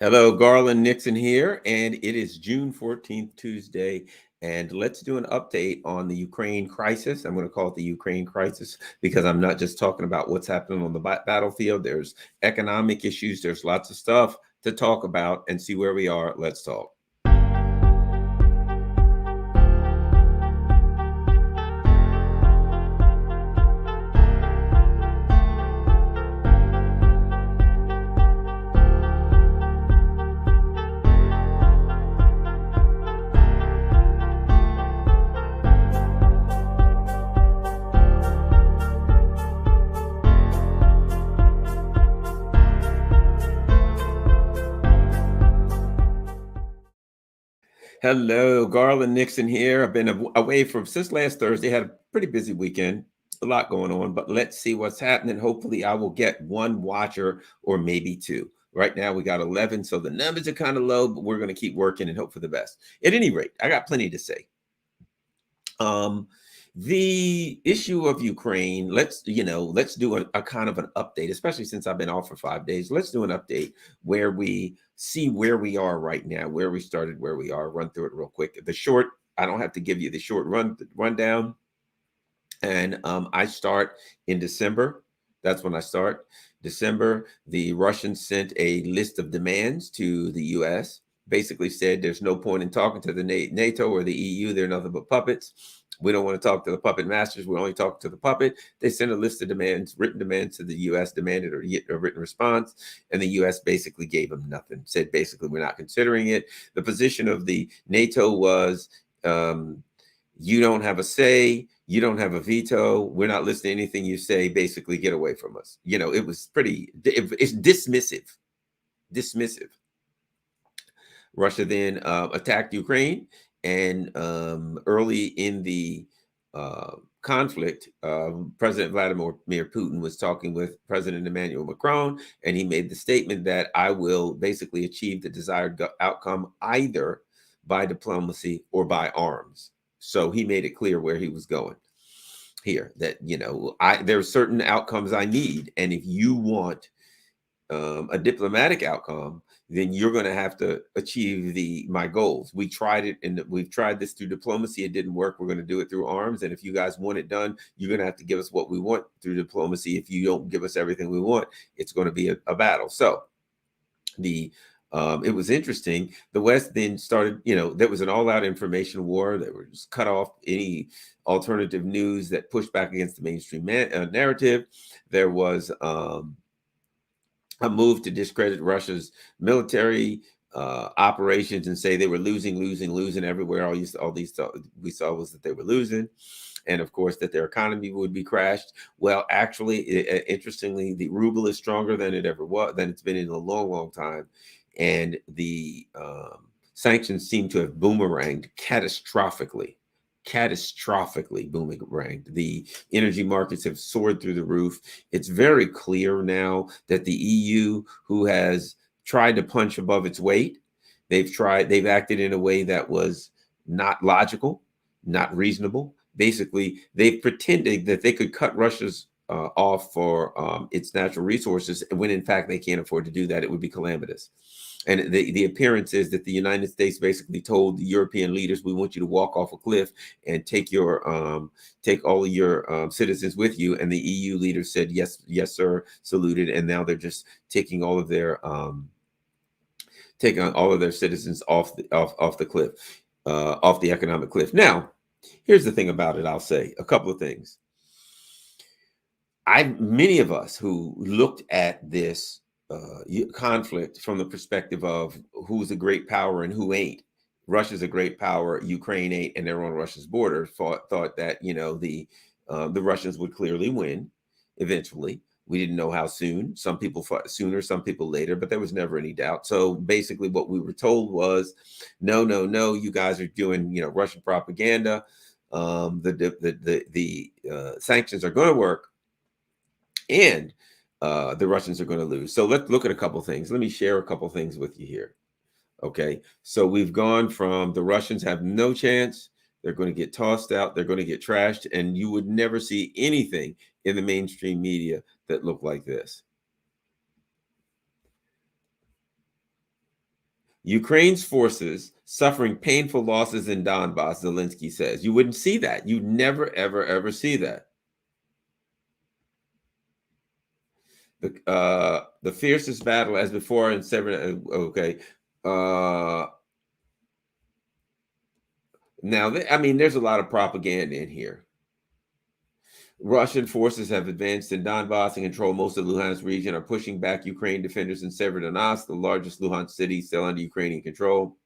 Hello, Garland Nixon here, and it is June 14th, Tuesday, and let's do an update on the Ukraine crisis. I'm going to call it the Ukraine crisis because I'm not just talking about what's happening on the battlefield. There's economic issues, there's lots of stuff to talk about and see where we are. Let's talk. Hello, Garland Nixon here. I've been away from since last Thursday. Had a pretty busy weekend, a lot going on, but let's see what's happening. Hopefully, I will get one watcher or maybe two. Right now, we got 11, so the numbers are kind of low, but we're going to keep working and hope for the best. At any rate, I got plenty to say. The issue of Ukraine, let's do a kind of an update, especially since I've been off for 5 days. Let's do an update where we see where we are right now, where we started, where we are. Run through it real quick. I don't have to give you the short rundown. And I start in December. That's when I start. December, the Russians sent a list of demands to the U.S. Basically said there's no point in talking to the NATO or the EU. They're nothing but puppets. We don't want to talk to the puppet masters. We only talk to the puppet. They sent a list of demands, written demands to the U.S., demanded a written response, and the U.S. basically gave them nothing. Said basically we're not considering it. The position of the NATO was you don't have a say. You don't have a veto. We're not listening to anything you say. Basically, get away from us. It was it's dismissive. Russia then attacked Ukraine, and early in the conflict, President Vladimir Putin was talking with President Emmanuel Macron, and he made the statement that I will basically achieve the desired outcome either by diplomacy or by arms. So he made it clear where he was going here, that, there are certain outcomes I need. And if you want a diplomatic outcome, then you're going to have to achieve my goals. We tried it, and we've tried this through diplomacy. It didn't work. We're going to do it through arms. And if you guys want it done, you're going to have to give us what we want through diplomacy. If you don't give us everything we want, it's going to be a battle. So it was interesting. The West then started, there was an all-out information war. They were just cut off any alternative news that pushed back against the mainstream narrative. There was a move to discredit Russia's military operations and say they were losing everywhere. All these we saw was that they were losing. And of course, that their economy would be crashed. Well, actually, interestingly, the ruble is stronger than it ever was, than it's been in a long, long time. And the sanctions seem to have boomeranged catastrophically boomeranged. The energy markets have soared through the roof. It's very clear now that the EU, who has tried to punch above its weight, they've acted in a way that was not logical, not reasonable. Basically, they've pretended that they could cut Russia's off for its natural resources, when in fact they can't afford to do that. It would be calamitous. And the appearance is that the United States basically told the European leaders, we want you to walk off a cliff and take all of your citizens with you. And the EU leaders said, yes, sir, saluted. And now they're just taking all of their citizens off the cliff, off the economic cliff. Now, here's the thing about it. I'll say a couple of things. Many of us who looked at this conflict from the perspective of who's a great power and who ain't. Russia's a great power, Ukraine ain't, and they're on Russia's border. Thought that the Russians would clearly win eventually. We didn't know how soon. Some people fought sooner, some people later, but there was never any doubt. So basically, what we were told was, no, you guys are doing Russian propaganda. The sanctions are going to work, and the Russians are going to lose. So let's look at a couple things. Let me share a couple things with you here. Okay, so we've gone from the Russians have no chance. They're going to get tossed out. They're going to get trashed. And you would never see anything in the mainstream media that looked like this. Ukraine's forces suffering painful losses in Donbass, Zelensky says. You wouldn't see that. You'd never, ever, ever see that. The fiercest battle as before in seven. Okay. Now, I mean, there's a lot of propaganda in here. Russian forces have advanced in Donbass and control most of the Luhansk region, are pushing back Ukraine defenders in Severodonetsk, the largest Luhansk city still under Ukrainian control.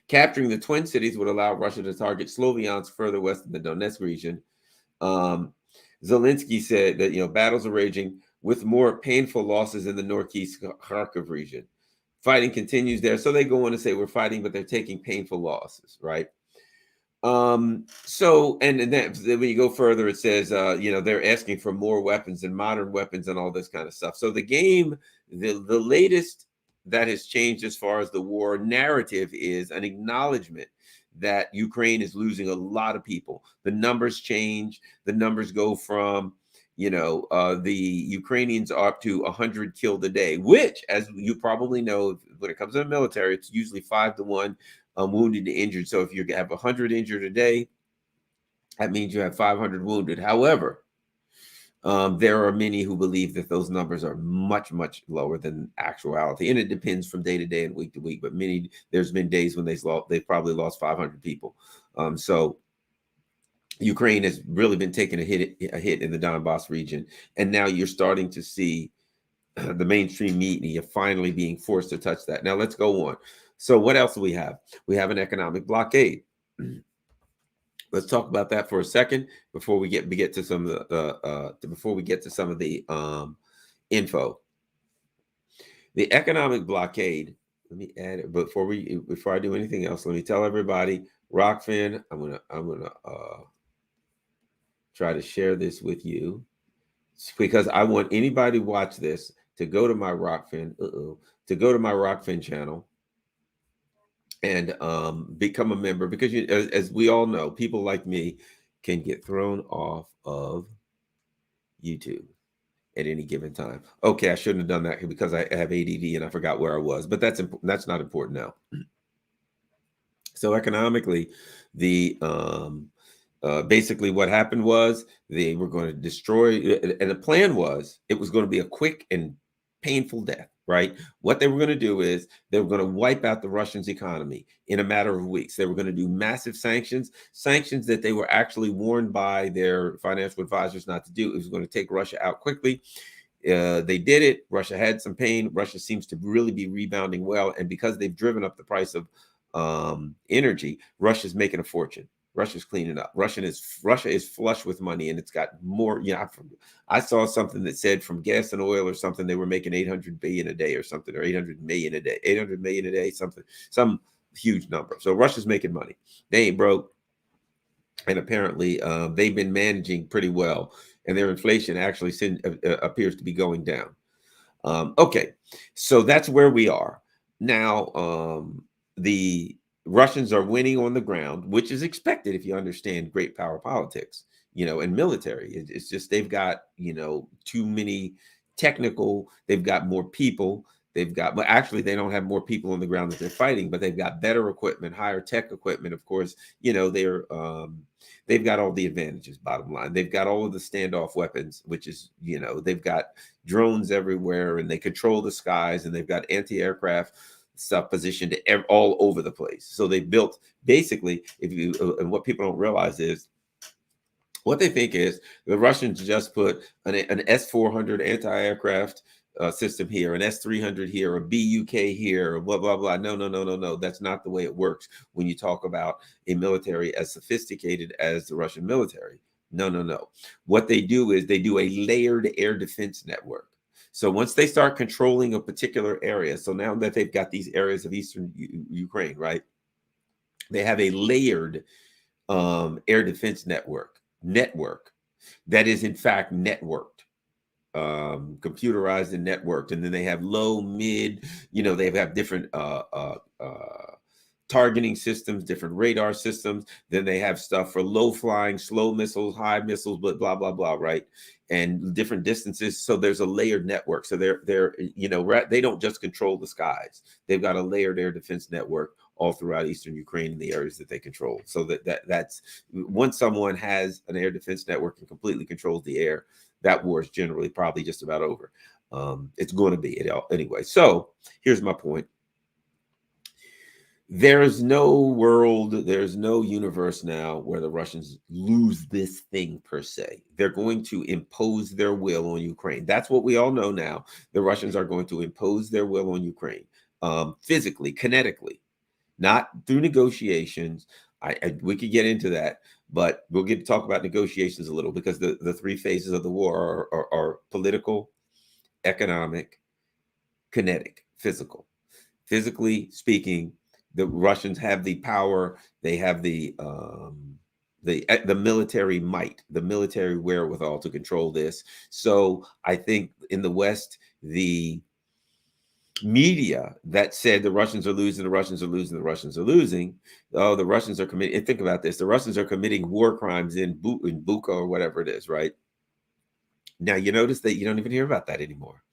Capturing the twin cities would allow Russia to target Sloviansk further west in the Donetsk region. Zelensky said that battles are raging with more painful losses in the northeast Kharkiv region. Fighting continues there. So they go on to say we're fighting, but they're taking painful losses, right? So and then when you go further, it says they're asking for more weapons and modern weapons and all this kind of stuff. So the game, the latest that has changed as far as the war narrative is an acknowledgement that Ukraine is losing a lot of people. The numbers change. The numbers go from the Ukrainians are up to 100 killed a day, which, as you probably know, when it comes to the military, it's usually 5-to-1 wounded to injured. So if you have 100 injured a day, that means you have 500 wounded. However, there are many who believe that those numbers are much, much lower than actuality, and it depends from day to day and week to week. But there's been days when they've probably lost 500 people. So Ukraine has really been taking a hit in the Donbass region, and now you're starting to see the mainstream media finally being forced to touch that. Now let's go on. So what else do we have? We have an economic blockade. Let's talk about that for a second before we get to some of the info. The economic blockade. Let me add it before I do anything else. Let me tell everybody, Rockfin. I'm gonna try to share this with you because I want anybody to watch this to go to my Rockfin. To go to my Rockfin channel and become a member, because as we all know, people like me can get thrown off of YouTube at any given time. Okay, I shouldn't have done that because I have ADD and I forgot where I was, but that's not important now. So economically, the basically what happened was they were going to destroy, and the plan was it was going to be a quick and painful death, right? What they were going to do is they were going to wipe out the Russians' economy in a matter of weeks. They were going to do massive sanctions that they were actually warned by their financial advisors not to do. It was going to take Russia out quickly. They did it. Russia had some pain. Russia seems to really be rebounding well. And because they've driven up the price of energy, Russia's making a fortune. Russia's cleaning up. Russia is flush with money, and it's got more. I saw something that said from gas and oil or something they were making 800 billion a day or something, or 800 million a day, 800 million a day, some huge number. So Russia's making money. They ain't broke, and apparently they've been managing pretty well, and their inflation actually appears to be going down. Okay, so that's where we are now. The Russians are winning on the ground, which is expected if you understand great power politics, and military. It's just they've got, too many they've got more people. But actually they don't have more people on the ground that they're fighting, but they've got better equipment, higher tech equipment. Of course, they've got all the advantages, bottom line. They've got all of the standoff weapons, which is, they've got drones everywhere, and they control the skies, and they've got anti-aircraft stuff positioned all over the place. So they built basically, and what people don't realize is what they think is the Russians just put an S-400 anti-aircraft system here, an S-300 here, a BUK here, blah, blah, blah. No. That's not the way it works when you talk about a military as sophisticated as the Russian military. No. What they do is they do a layered air defense network. So once they start controlling a particular area, so now that they've got these areas of eastern Ukraine, right, they have a layered air defense network that is in fact networked, computerized and networked. And then they have low, mid, they have different targeting systems, different radar systems. Then they have stuff for low flying, slow missiles, high missiles, blah, blah, blah, right? and different distances. So there's a layered network. So they're they don't just control the skies. They've got a layered air defense network all throughout eastern Ukraine in the areas that they control. So that's once someone has an air defense network and completely controls the air, that war is generally probably just about over. It's going to be anyway. So here's my point. There is no world, there's no universe now where the Russians lose this thing per se. They're going to impose their will on Ukraine. That's what we all know now. The Russians are going to impose their will on Ukraine, physically, kinetically, not through negotiations. We could get into that, but we'll get to talk about negotiations a little, because the three phases of the war are political, economic, kinetic, physical. Physically speaking, the Russians have the power. They have the military might, the military wherewithal to control this. So I think in the West, the media that said the Russians are losing, the Russians are losing, the Russians are losing. Oh, the Russians are committing. And think about this: the Russians are committing war crimes in Bucha or whatever it is, right? Now you notice that you don't even hear about that anymore.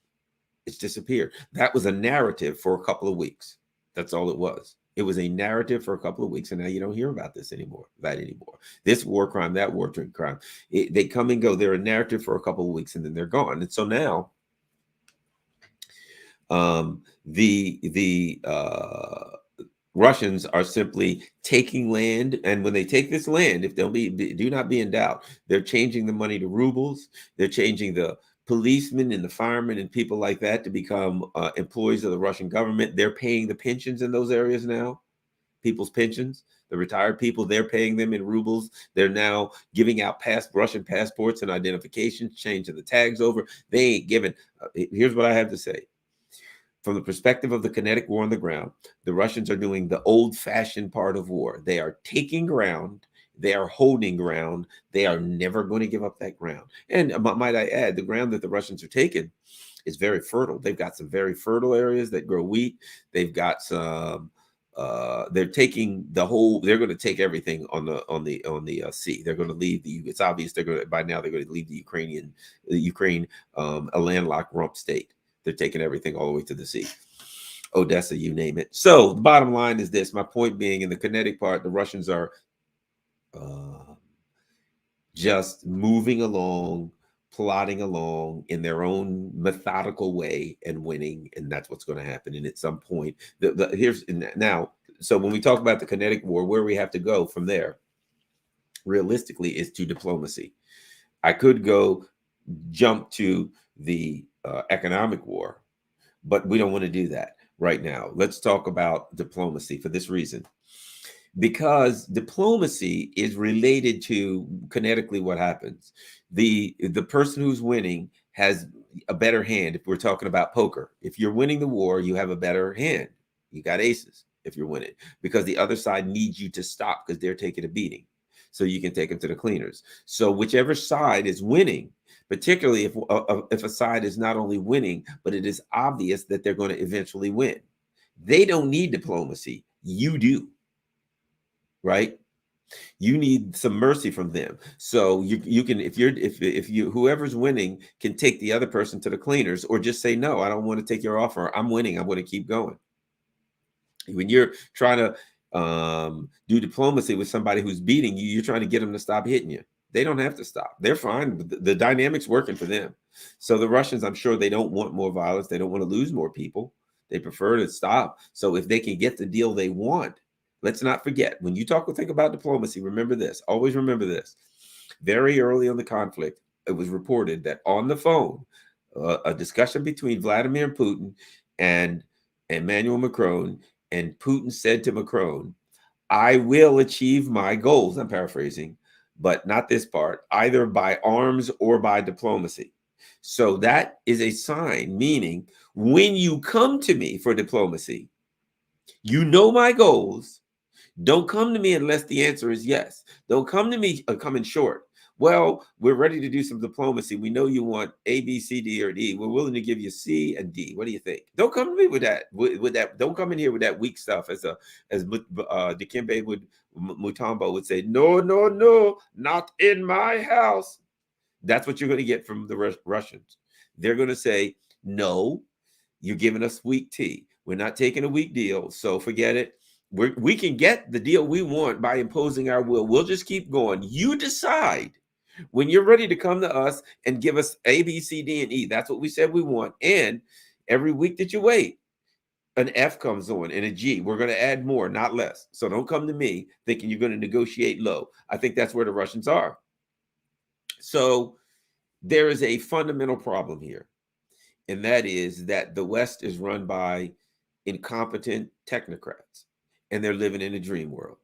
It's disappeared. That was a narrative for a couple of weeks. That's all it was. It was a narrative for a couple of weeks, and now you don't hear about this anymore. This war crime, that war crime. They come and go. They're a narrative for a couple of weeks, and then they're gone. And so now, the Russians are simply taking land, and when they take this land, if they'll do not be in doubt, they're changing the money to rubles. They're changing the policemen and the firemen and people like that to become employees of the Russian government. They're paying the pensions in those areas now, people's pensions, the retired people, they're paying them in rubles. They're now giving out Russian passports and identifications, changing the tags over. They ain't giving. Here's what I have to say. From the perspective of the kinetic war on the ground, the Russians are doing the old-fashioned part of war. They are taking ground. They are holding ground. They are never going to give up that ground. And might I add, the ground that the Russians are taking is very fertile. They've got some very fertile areas that grow wheat. They've got some. They're taking the whole. They're going to take everything on the sea. They're going to leave the. It's obvious they're going to by now. They're going to leave the Ukraine, a landlocked rump state. They're taking everything all the way to the sea. Odessa, you name it. So the bottom line is this. My point being, in the kinetic part, the Russians are just moving along, plodding along in their own methodical way and winning. And that's what's going to happen. And at some point, now, so when we talk about the kinetic war, where we have to go from there, realistically, is to diplomacy. I could jump to the economic war, but we don't want to do that right now. Let's talk about diplomacy for this reason. Because diplomacy is related to kinetically what happens. The person who's winning has a better hand. If we're talking about poker, if you're winning the war, you have a better hand. You got aces if you're winning, because the other side needs you to stop because they're taking a beating. So you can take them to the cleaners. So whichever side is winning, particularly if a side is not only winning, but it is obvious that they're going to eventually win, they don't need diplomacy. You do. Right? You need some mercy from them. So you can, if you whoever's winning can take the other person to the cleaners, or just say, no, I don't want to take your offer. I'm winning. I'm going to keep going. When you're trying to do diplomacy with somebody who's beating you, you're trying to get them to stop hitting you. They don't have to stop. They're fine. The dynamic's working for them. So the Russians, I'm sure they don't want more violence. They don't want to lose more people. They prefer to stop. So if they can get the deal they want, let's not forget, when you think about diplomacy, remember this, always remember this. Very early in the conflict, it was reported that on the phone, a discussion between Vladimir Putin and Emmanuel Macron, and Putin said to Macron, I will achieve my goals, I'm paraphrasing, but not this part, either by arms or by diplomacy. So that is a sign, meaning when you come to me for diplomacy, you know my goals. Don't come to me unless the answer is yes. Don't come to me coming short. Well, we're ready to do some diplomacy. We know you want A, B, C, D, or D. We're willing to give you C and D. What do you think? Don't come to me with that. With that, don't come in here with that weak stuff. As Dikembe Mutombo would say, no, no, no, not in my house. That's what you're going to get from the Russians. They're going to say, no, you're giving us weak tea. We're not taking a weak deal, so forget it. We can get the deal we want by imposing our will. We'll just keep going. You decide when you're ready to come to us and give us A, B, C, D, and E. That's what we said we want. And every week that you wait, an F comes on and a G. We're going to add more, not less. So don't come to me thinking you're going to negotiate low. I think that's where the Russians are. So there is a fundamental problem here, and that is that the West is run by incompetent technocrats, and they're living in a dream world.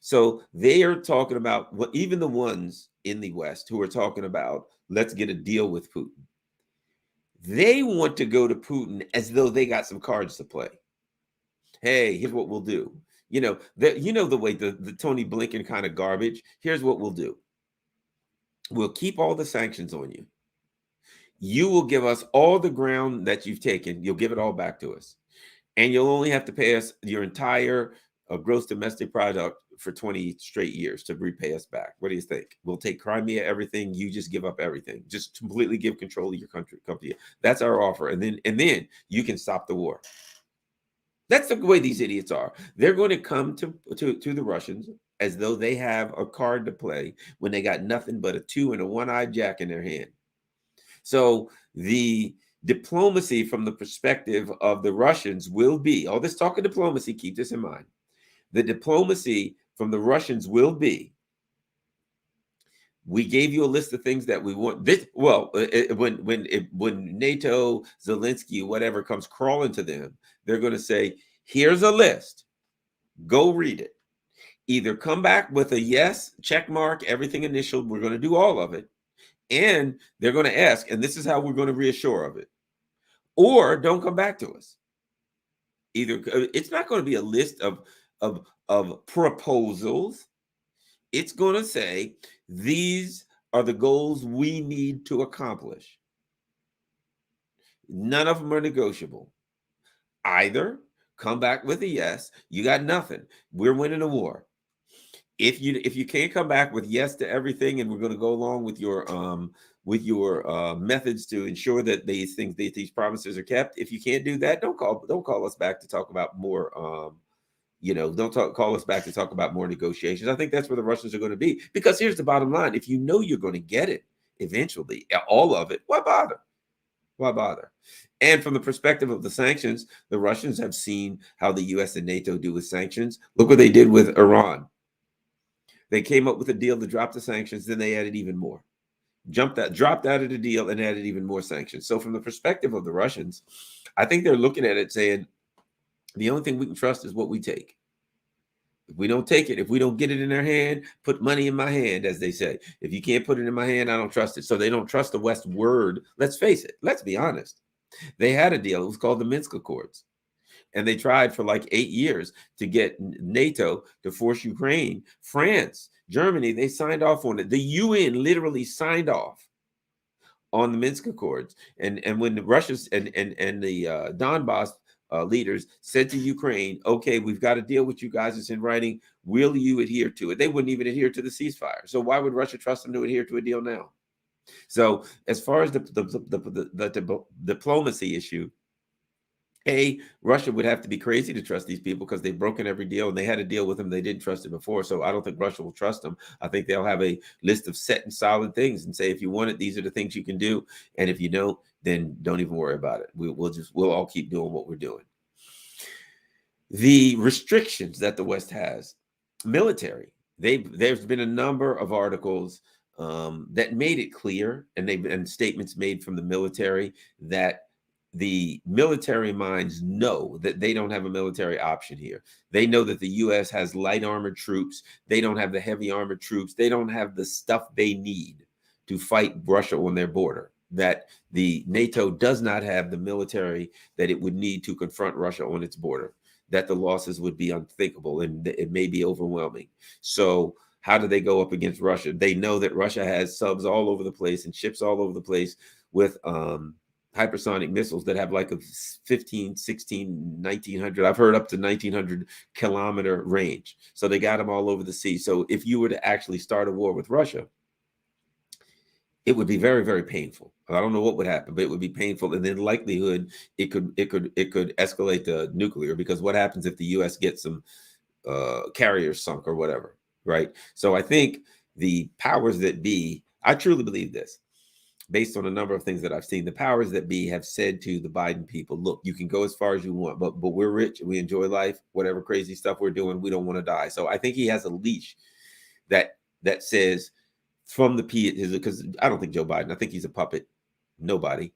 So they are talking about what even the ones in the West who are talking about, let's get a deal with Putin. They want to go to Putin as though they got some cards to play. Hey, here's what we'll do. The way the Tony Blinken kind of garbage. Here's what we'll do. We'll keep all the sanctions on you. You will give us all the ground that you've taken. You'll give it all back to us. And you'll only have to pay us your entire gross domestic product for 20 straight years to repay us back. What do you think? We'll take Crimea, everything. You just give up everything. Just completely give control of your country. That's our offer. And then you can stop the war. That's the way these idiots are. They're going to come to the Russians as though they have a card to play when they got nothing but a 2 and a 1-eyed jack in their hand. So the diplomacy from the perspective of the Russians will be, all this talk of diplomacy, keep this in mind. The diplomacy from the Russians will be, we gave you a list of things that we want. When NATO, Zelensky, whatever comes crawling to them, they're going to say, here's a list. Go read it. Either come back with a yes, check mark, everything initial. We're going to do all of it. And they're going to ask, and this is how we're going to reassure of it. Or don't come back to us. Either it's not going to be a list of proposals. It's going to say, these are the goals we need to accomplish. None of them are negotiable. Either come back with a yes, you got nothing. We're winning a war. If you can't come back with yes to everything, and we're going to go along with your methods to ensure that these promises are kept. If you can't do that, don't call us back to talk about more. Call us back to talk about more negotiations. I think that's where the Russians are going to be, because here's the bottom line: if you know you're going to get it eventually, all of it, why bother? Why bother? And from the perspective of the sanctions, the Russians have seen how the U.S. and NATO do with sanctions. Look what they did with Iran. They came up with a deal to drop the sanctions, then they added even more. Dropped out of the deal and added even more sanctions. So from the perspective of the Russians, I think they're looking at it saying, the only thing we can trust is what we take. If we don't take it, if we don't get it in their hand, put money in my hand, as they say. If you can't put it in my hand, I don't trust it. So they don't trust the West's word. Let's face it. Let's be honest. They had a deal. It was called the Minsk Accords. And they tried for like 8 years to get NATO to force Ukraine. France, Germany, they signed off on it. The UN literally signed off on the Minsk Accords. And when the Russians and the Donbass leaders said to Ukraine, okay, we've got a deal with you guys, it's in writing, will you adhere to it? They wouldn't even adhere to the ceasefire. So why would Russia trust them to adhere to a deal now? So as far as the diplomacy issue, Russia would have to be crazy to trust these people, because they've broken every deal, and they had a deal with them. They didn't trust it before. So I don't think Russia will trust them. I think they'll have a list of set and solid things and say, if you want it, these are the things you can do. And if you don't, then don't even worry about it. We'll all keep doing what we're doing. The restrictions that the West has, military, there's been a number of articles that made it clear, and statements made from the military, that the military minds know that they don't have a military option here. They know that the U.S. has light armored troops. They don't have the heavy armored troops. They don't have the stuff they need to fight Russia on their border. That the NATO does not have the military that it would need to confront Russia on its border. That the losses would be unthinkable, and it may be overwhelming. So how do they go up against Russia? They know that Russia has subs all over the place and ships all over the place with hypersonic missiles that have like a 15, 16, 1900, I've heard up to 1900 kilometer range. So they got them all over the sea. So if you were to actually start a war with Russia, it would be very, very painful. I don't know what would happen, but it would be painful. And then likelihood it could escalate to nuclear, because what happens if the US gets some carriers sunk or whatever, right? So I think the powers that be, I truly believe this, based on a number of things that I've seen, the powers that be have said to the Biden people, look, you can go as far as you want, but we're rich, we enjoy life, whatever crazy stuff we're doing, we don't want to die. So I think he has a leash that says from the P, because I don't think Joe Biden, I think he's a puppet. Nobody.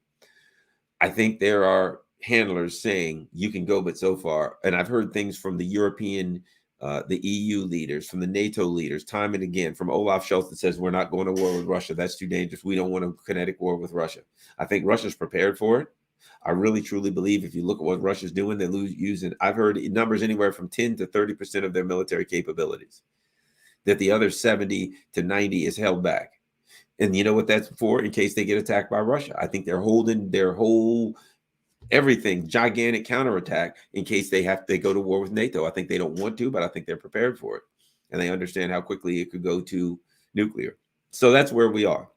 I think there are handlers saying you can go but so far. And I've heard things from the European, the EU leaders, from the NATO leaders, time and again, from Olaf Scholz, that says we're not going to war with Russia. That's too dangerous. We don't want a kinetic war with Russia. I think Russia's prepared for it. I really truly believe if you look at what Russia's doing, they're using, I've heard numbers anywhere from 10 to 30% of their military capabilities, that the other 70 to 90 is held back. And you know what that's for? In case they get attacked by Russia. I think they're holding their whole everything, gigantic counterattack, in case they go to war with NATO. I think they don't want to, but I think they're prepared for it. And they understand how quickly it could go to nuclear. So that's where we are.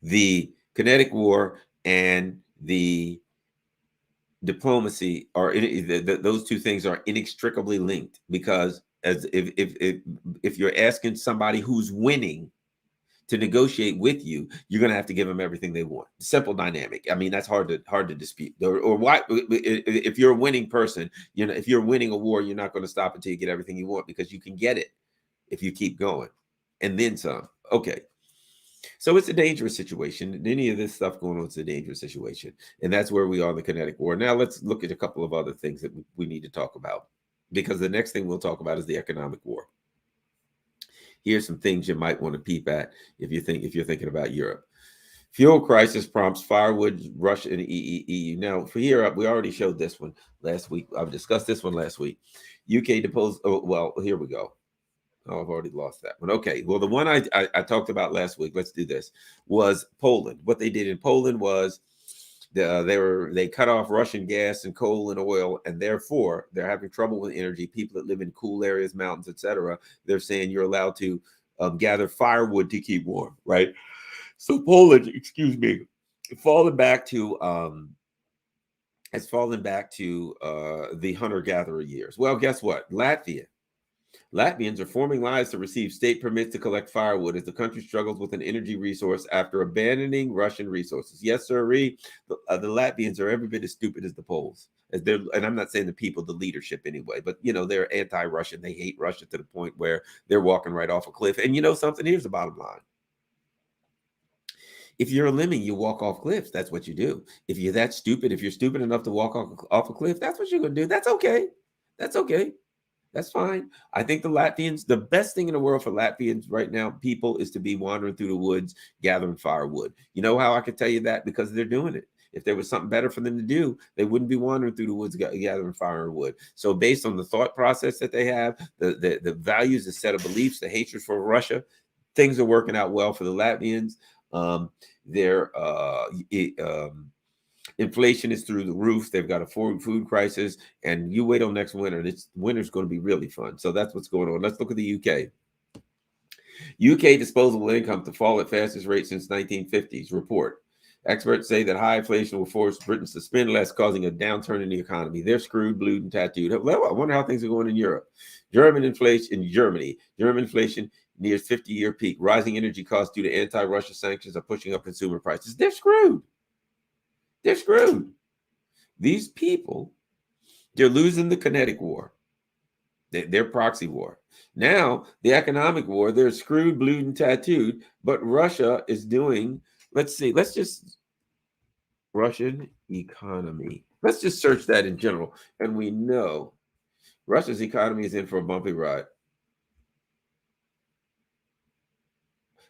The kinetic war and the diplomacy are those two things are inextricably linked, because as if you're asking somebody who's winning to negotiate with you, you're going to have to give them everything they want. Simple dynamic. I mean, that's hard to dispute. Or why, if you're a winning person, if you're winning a war, you're not going to stop until you get everything you want, because you can get it if you keep going, and then some. Okay. So it's a dangerous situation. Any of this stuff going on, it's a dangerous situation. And that's where we are in the kinetic war. Now let's look at a couple of other things that we need to talk about, because the next thing we'll talk about is the economic war. Here's some things you might want to peep at if you're thinking about Europe. Fuel crisis prompts firewood rush in the EU. Now, for Europe, we already showed this one last week. I've discussed this one last week. UK deposed. Oh, well, here we go. Oh, I've already lost that one. Okay. Well, the one I talked about last week, let's do this, was Poland. What they did in Poland was they cut off Russian gas and coal and oil, and therefore they're having trouble with energy. People that live in cool areas, mountains, etc., they're saying you're allowed to gather firewood to keep warm, right? So Poland, excuse me, fallen back to the hunter-gatherer years. Well, guess what? Latvians are forming lines to receive state permits to collect firewood as the country struggles with an energy resource after abandoning Russian resources. Yes, sir. The Latvians are every bit as stupid as the Poles. And I'm not saying the people, the leadership anyway, but they're anti-Russian. They hate Russia to the point where they're walking right off a cliff. And you know something? Here's the bottom line. If you're a lemming, you walk off cliffs. That's what you do. If you're that stupid, if you're stupid enough to walk off a cliff, that's what you're going to do. That's okay. That's okay. That's fine. I think the Latvians, the best thing in the world for Latvians right now, people, is to be wandering through the woods, gathering firewood. You know how I could tell you that? Because they're doing it. If there was something better for them to do, they wouldn't be wandering through the woods gathering firewood. So based on the thought process that they have, the values, the set of beliefs, the hatred for Russia, things are working out well for the Latvians. Inflation is through the roof. They've got a food crisis, and you wait till next winter. This winter's going to be really fun. So that's what's going on. Let's look at the UK. UK disposable income to fall at fastest rate since 1950s report. Experts say that high inflation will force Britain to spend less, causing a downturn in the economy. They're screwed, blued, and tattooed. Well, I wonder how things are going in Europe. German inflation nears 50-year peak. Rising energy costs due to anti-Russia sanctions are pushing up consumer prices. They're screwed. They're screwed. These people, they're losing the kinetic war, their proxy war. Now, the economic war, they're screwed, blued, and tattooed, but Russia is doing, Russian economy. Let's just search that in general. And we know Russia's economy is in for a bumpy ride.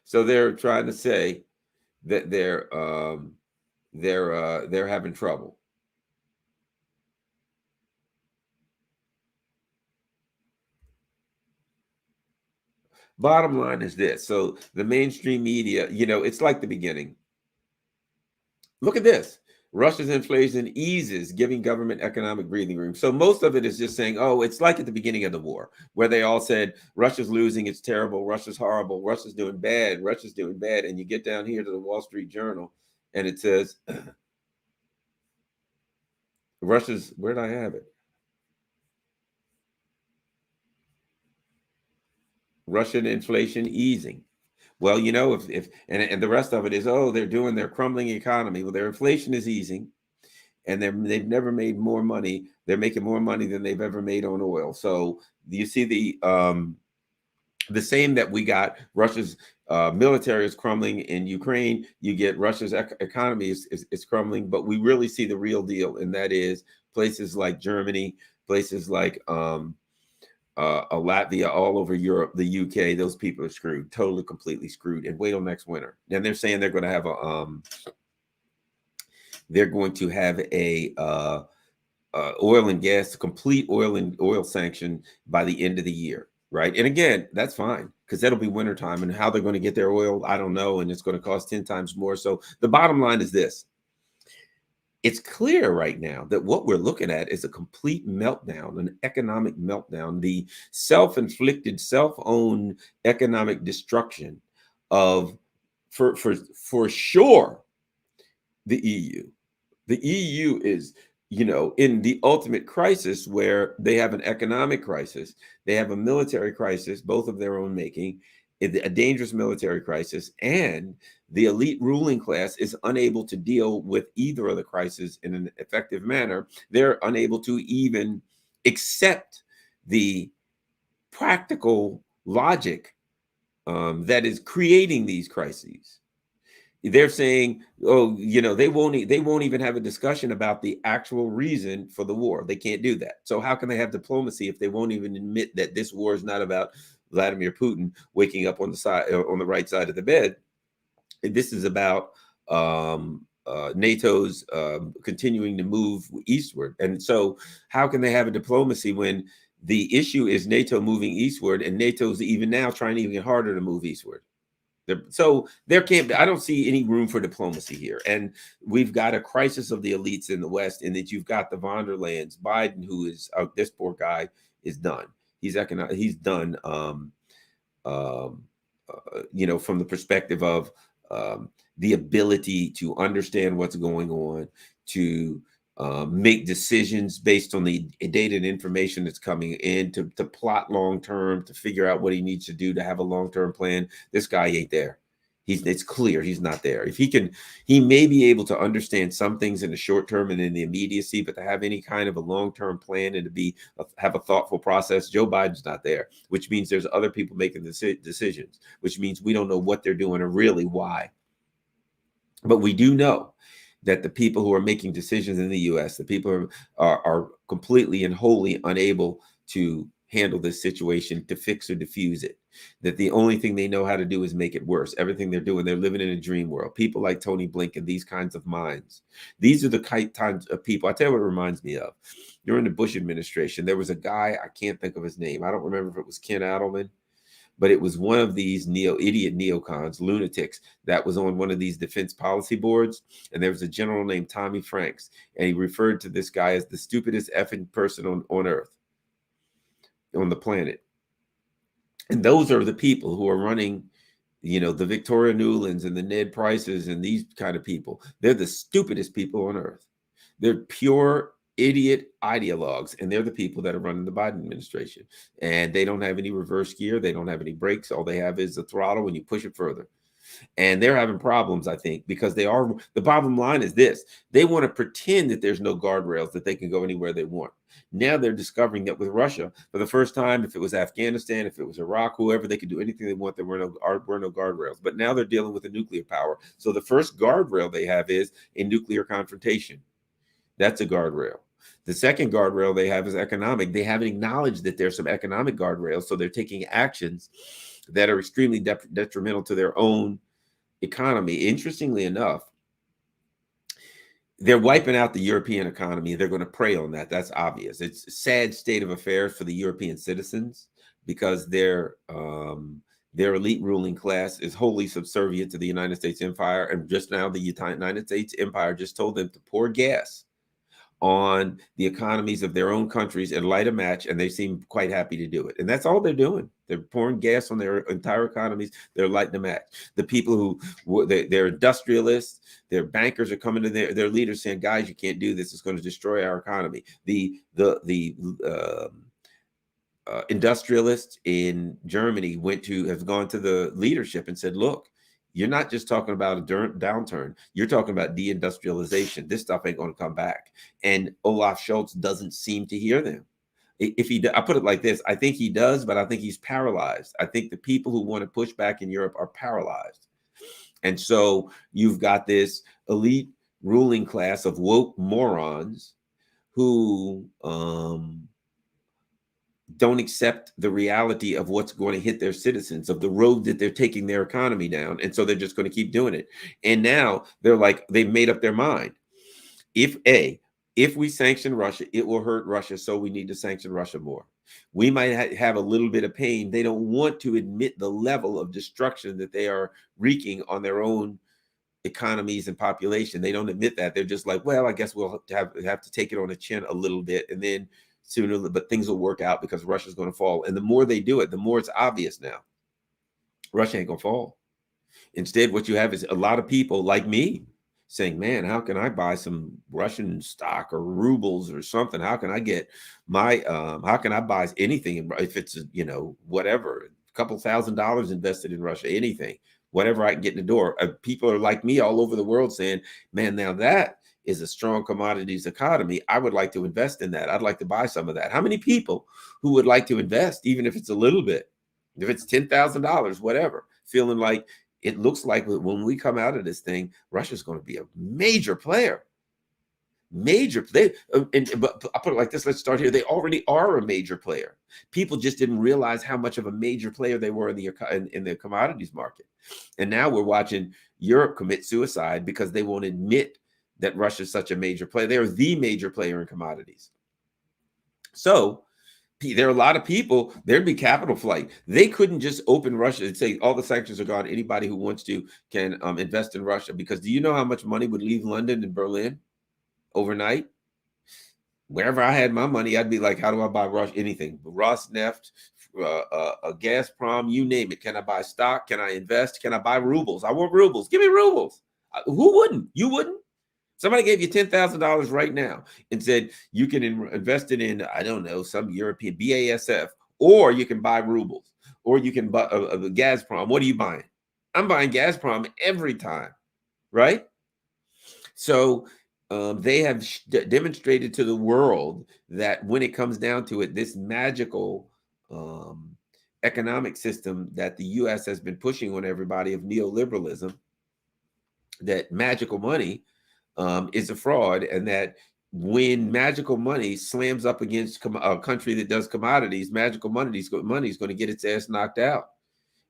So they're trying to say that they're having trouble. Bottom line is this. So the mainstream media, it's like the beginning. Look at this. Russia's inflation eases, giving government economic breathing room. So most of it is just saying, oh, it's like at the beginning of the war, where they all said, Russia's losing, it's terrible, Russia's horrible, Russia's doing bad, Russia's doing bad. And you get down here to the Wall Street Journal, and it says, Russia's, where did I have it? Russian inflation easing. Well, you know, if and the rest of it is, oh, they're doing their crumbling economy. Well, their inflation is easing, and they've never made more money. They're making more money than they've ever made on oil. So you see the same that we got. Russia's military is crumbling in Ukraine. You get Russia's economy is crumbling, but we really see the real deal, and that is places like Germany, places like Latvia, all over Europe, the UK. Those people are screwed, totally, completely screwed. And wait till next winter. And they're saying they're going to have a oil and gas, complete oil sanction by the end of the year, right? And again, that's fine because that'll be wintertime. And how they're going to get their oil, I don't know. And it's going to cost 10 times more. So the bottom line is this. It's clear right now that what we're looking at is a complete meltdown, an economic meltdown, the self-inflicted, self-owned economic destruction of, for sure, the EU. The EU is, in the ultimate crisis where they have an economic crisis, they have a military crisis, both of their own making, a dangerous military crisis, and the elite ruling class is unable to deal with either of the crises in an effective manner. They're unable to even accept the practical logic that is creating these crises. They're saying, oh, they won't even have a discussion about the actual reason for the war. They can't do that. So how can they have diplomacy if they won't even admit that this war is not about Vladimir Putin waking up on the right side of the bed? This is about NATO's continuing to move eastward. And so how can they have a diplomacy when the issue is NATO moving eastward, and NATO's even now trying even harder to move eastward? So there can't be, I don't see any room for diplomacy here. And we've got a crisis of the elites in the West, in that you've got the von der Leyens, Biden, who is, this poor guy is done. He's done, from the perspective of the ability to understand what's going on, to make decisions based on the data and information that's coming in, to plot long term, to figure out what he needs to do to have a long term plan. This guy ain't there. It's clear he's not there. If he may be able to understand some things in the short term and in the immediacy, but to have any kind of a long term plan and to have a thoughtful process, Joe Biden's not there. Which means there's other people making the decisions. Which means we don't know what they're doing or really why. But we do know that the people who are making decisions in the U.S., the people who are completely and wholly unable to handle this situation, to fix or diffuse it, that the only thing they know how to do is make it worse. Everything they're doing, they're living in a dream world. People like Tony Blinken, these kinds of minds. These are the kinds of people. I tell you what it reminds me of. During the Bush administration, there was a guy, I can't think of his name. I don't remember if it was Ken Adelman, but it was one of these idiot neocons, lunatics, that was on one of these defense policy boards. And there was a general named Tommy Franks, and he referred to this guy as the stupidest effing person on earth, on the planet. And those are the people who are running, the Victoria Newlands and the Ned Prices and these kind of people. They're the stupidest people on earth. They're pure idiot ideologues, and they're the people that are running the Biden administration. And they don't have any reverse gear. They don't have any brakes. All they have is the throttle when you push it further. And they're having problems, I think, because the bottom line is this: they want to pretend that there's no guardrails, that they can go anywhere they want. Now they're discovering that with Russia, for the first time, if it was Afghanistan, if it was Iraq, whoever, they could do anything they want. There were no guardrails. But now they're dealing with a nuclear power. So the first guardrail they have is a nuclear confrontation. That's a guardrail. The second guardrail they have is economic. They haven't acknowledged that there's some economic guardrails, so they're taking actions that are extremely detrimental to their own economy. Interestingly enough, they're wiping out the European economy. They're going to prey on that. That's obvious. It's a sad state of affairs for the European citizens because they're Their elite ruling class is wholly subservient to the United States empire. And just now, the United States empire just told them to pour gas on the economies of their own countries and light a match, and they seem quite happy to do it. And that's all they're doing. They're pouring gas on their entire economies. They're lighting a match. The people who they're industrialists, their bankers are coming to their leaders saying, "Guys, you can't do this. It's going to destroy our economy." The industrialists in Germany have gone to the leadership and said, "Look, you're not just talking about a downturn. You're talking about deindustrialization. This stuff ain't going to come back." And Olaf Scholz doesn't seem to hear them. I put it like this: I think he does, but I think he's paralyzed. I think the people who want to push back in Europe are paralyzed. And so you've got this elite ruling class of woke morons who don't accept the reality of what's going to hit their citizens, of the road that they're taking their economy down. And so they're just going to keep doing it. And now they're like, they've made up their mind. If we sanction Russia, it will hurt Russia. So we need to sanction Russia more. We might have a little bit of pain. They don't want to admit the level of destruction that they are wreaking on their own economies and population. They don't admit that. They're just like, well, I guess we'll have to take it on the chin a little bit. And then sooner, but things will work out because Russia's going to fall. And the more they do it, the more it's obvious now. Russia ain't going to fall. Instead, what you have is a lot of people like me saying, man, how can I buy some Russian stock or rubles or something? How can I get my, how can I buy anything if it's, whatever, a couple $1,000s invested in Russia, anything, whatever I can get in the door. People are like me all over the world saying, man, now that is a strong commodities economy. I would like to invest in that. I'd like to buy some of that. How many people who would like to invest, even if it's a little bit, if it's $10,000, whatever, feeling like it looks like when we come out of this thing, Russia's going to be a major player. But I put it like this. Let's start here. They already are a major player. People just didn't realize how much of a major player they were in the commodities market. And now we're watching Europe commit suicide because they won't admit that Russia is such a major player. They are the major player in commodities. So there are a lot of people, there'd be capital flight. They couldn't just open Russia and say all the sanctions are gone. Anybody who wants to can invest in Russia. Because do you know how much money would leave London and Berlin overnight? Wherever I had my money, I'd be like, how do I buy Russia? Anything. Rosneft, Gazprom, you name it. Can I buy stock? Can I invest? Can I buy rubles? I want rubles. Give me rubles. Who wouldn't? You wouldn't? Somebody gave you $10,000 right now and said you can invest it in, I don't know, some European BASF, or you can buy rubles, or you can buy Gazprom. What are you buying? I'm buying Gazprom every time, right? So they have demonstrated to the world that when it comes down to it, this magical economic system that the U.S. has been pushing on everybody of neoliberalism, that magical money is a fraud, and that when magical money slams up against a country that does commodities, magical money is going to get its ass knocked out.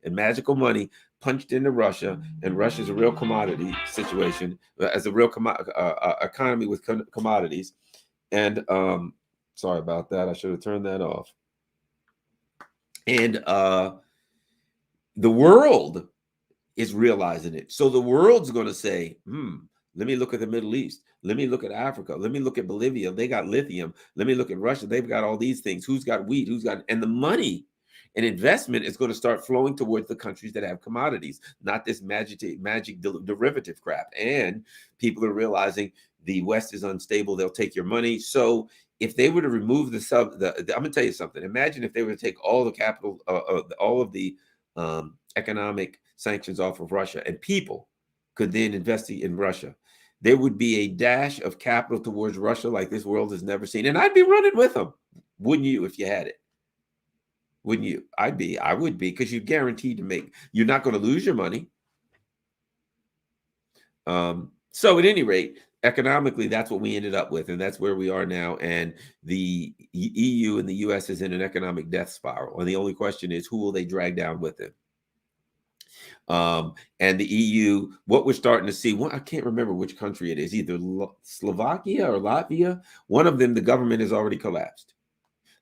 And magical money punched into Russia, and Russia's a real commodity situation, as a real economy with commodities. And sorry about that. I should have turned that off. And the world is realizing it. So the world's going to say, let me look at the Middle East. Let me look at Africa. Let me look at Bolivia. They got lithium. Let me look at Russia. They've got all these things. Who's got wheat? And the money and investment is going to start flowing towards the countries that have commodities, not this magic derivative crap. And people are realizing the West is unstable. They'll take your money. So if they were to remove I'm going to tell you something. Imagine if they were to take all the capital, all of the economic sanctions off of Russia, and people could then invest in Russia. There would be a dash of capital towards Russia like this world has never seen. And I'd be running with them. Wouldn't you, if you had it? Wouldn't you? I would be, because you're guaranteed to you're not going to lose your money. So at any rate, economically, that's what we ended up with. And that's where we are now. And the EU and the US is in an economic death spiral. And the only question is, who will they drag down with it? And the EU, what we're starting to see, I can't remember which country it is, either Slovakia or Latvia. One of them, the government has already collapsed.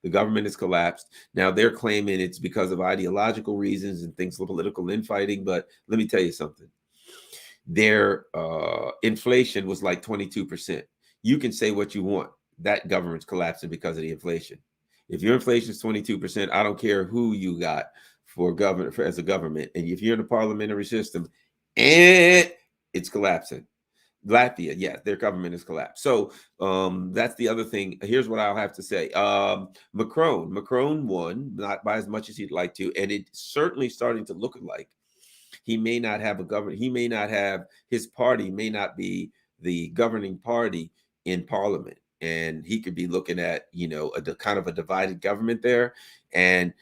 The government has collapsed. Now they're claiming it's because of ideological reasons and things, political infighting. But let me tell you something. Their inflation was like 22%. You can say what you want. That government's collapsing because of the inflation. If your inflation is 22%, I don't care who you got for government as a government. And if you're in the parliamentary system, and it's collapsing. Latvia, yeah, their government is collapsed. So that's the other thing. Here's what I'll have to say. Macron won, not by as much as he'd like to, and it's certainly starting to look like he may not have a government. He may not have, his party may not be the governing party in parliament, and he could be looking at, a kind of a divided government there. And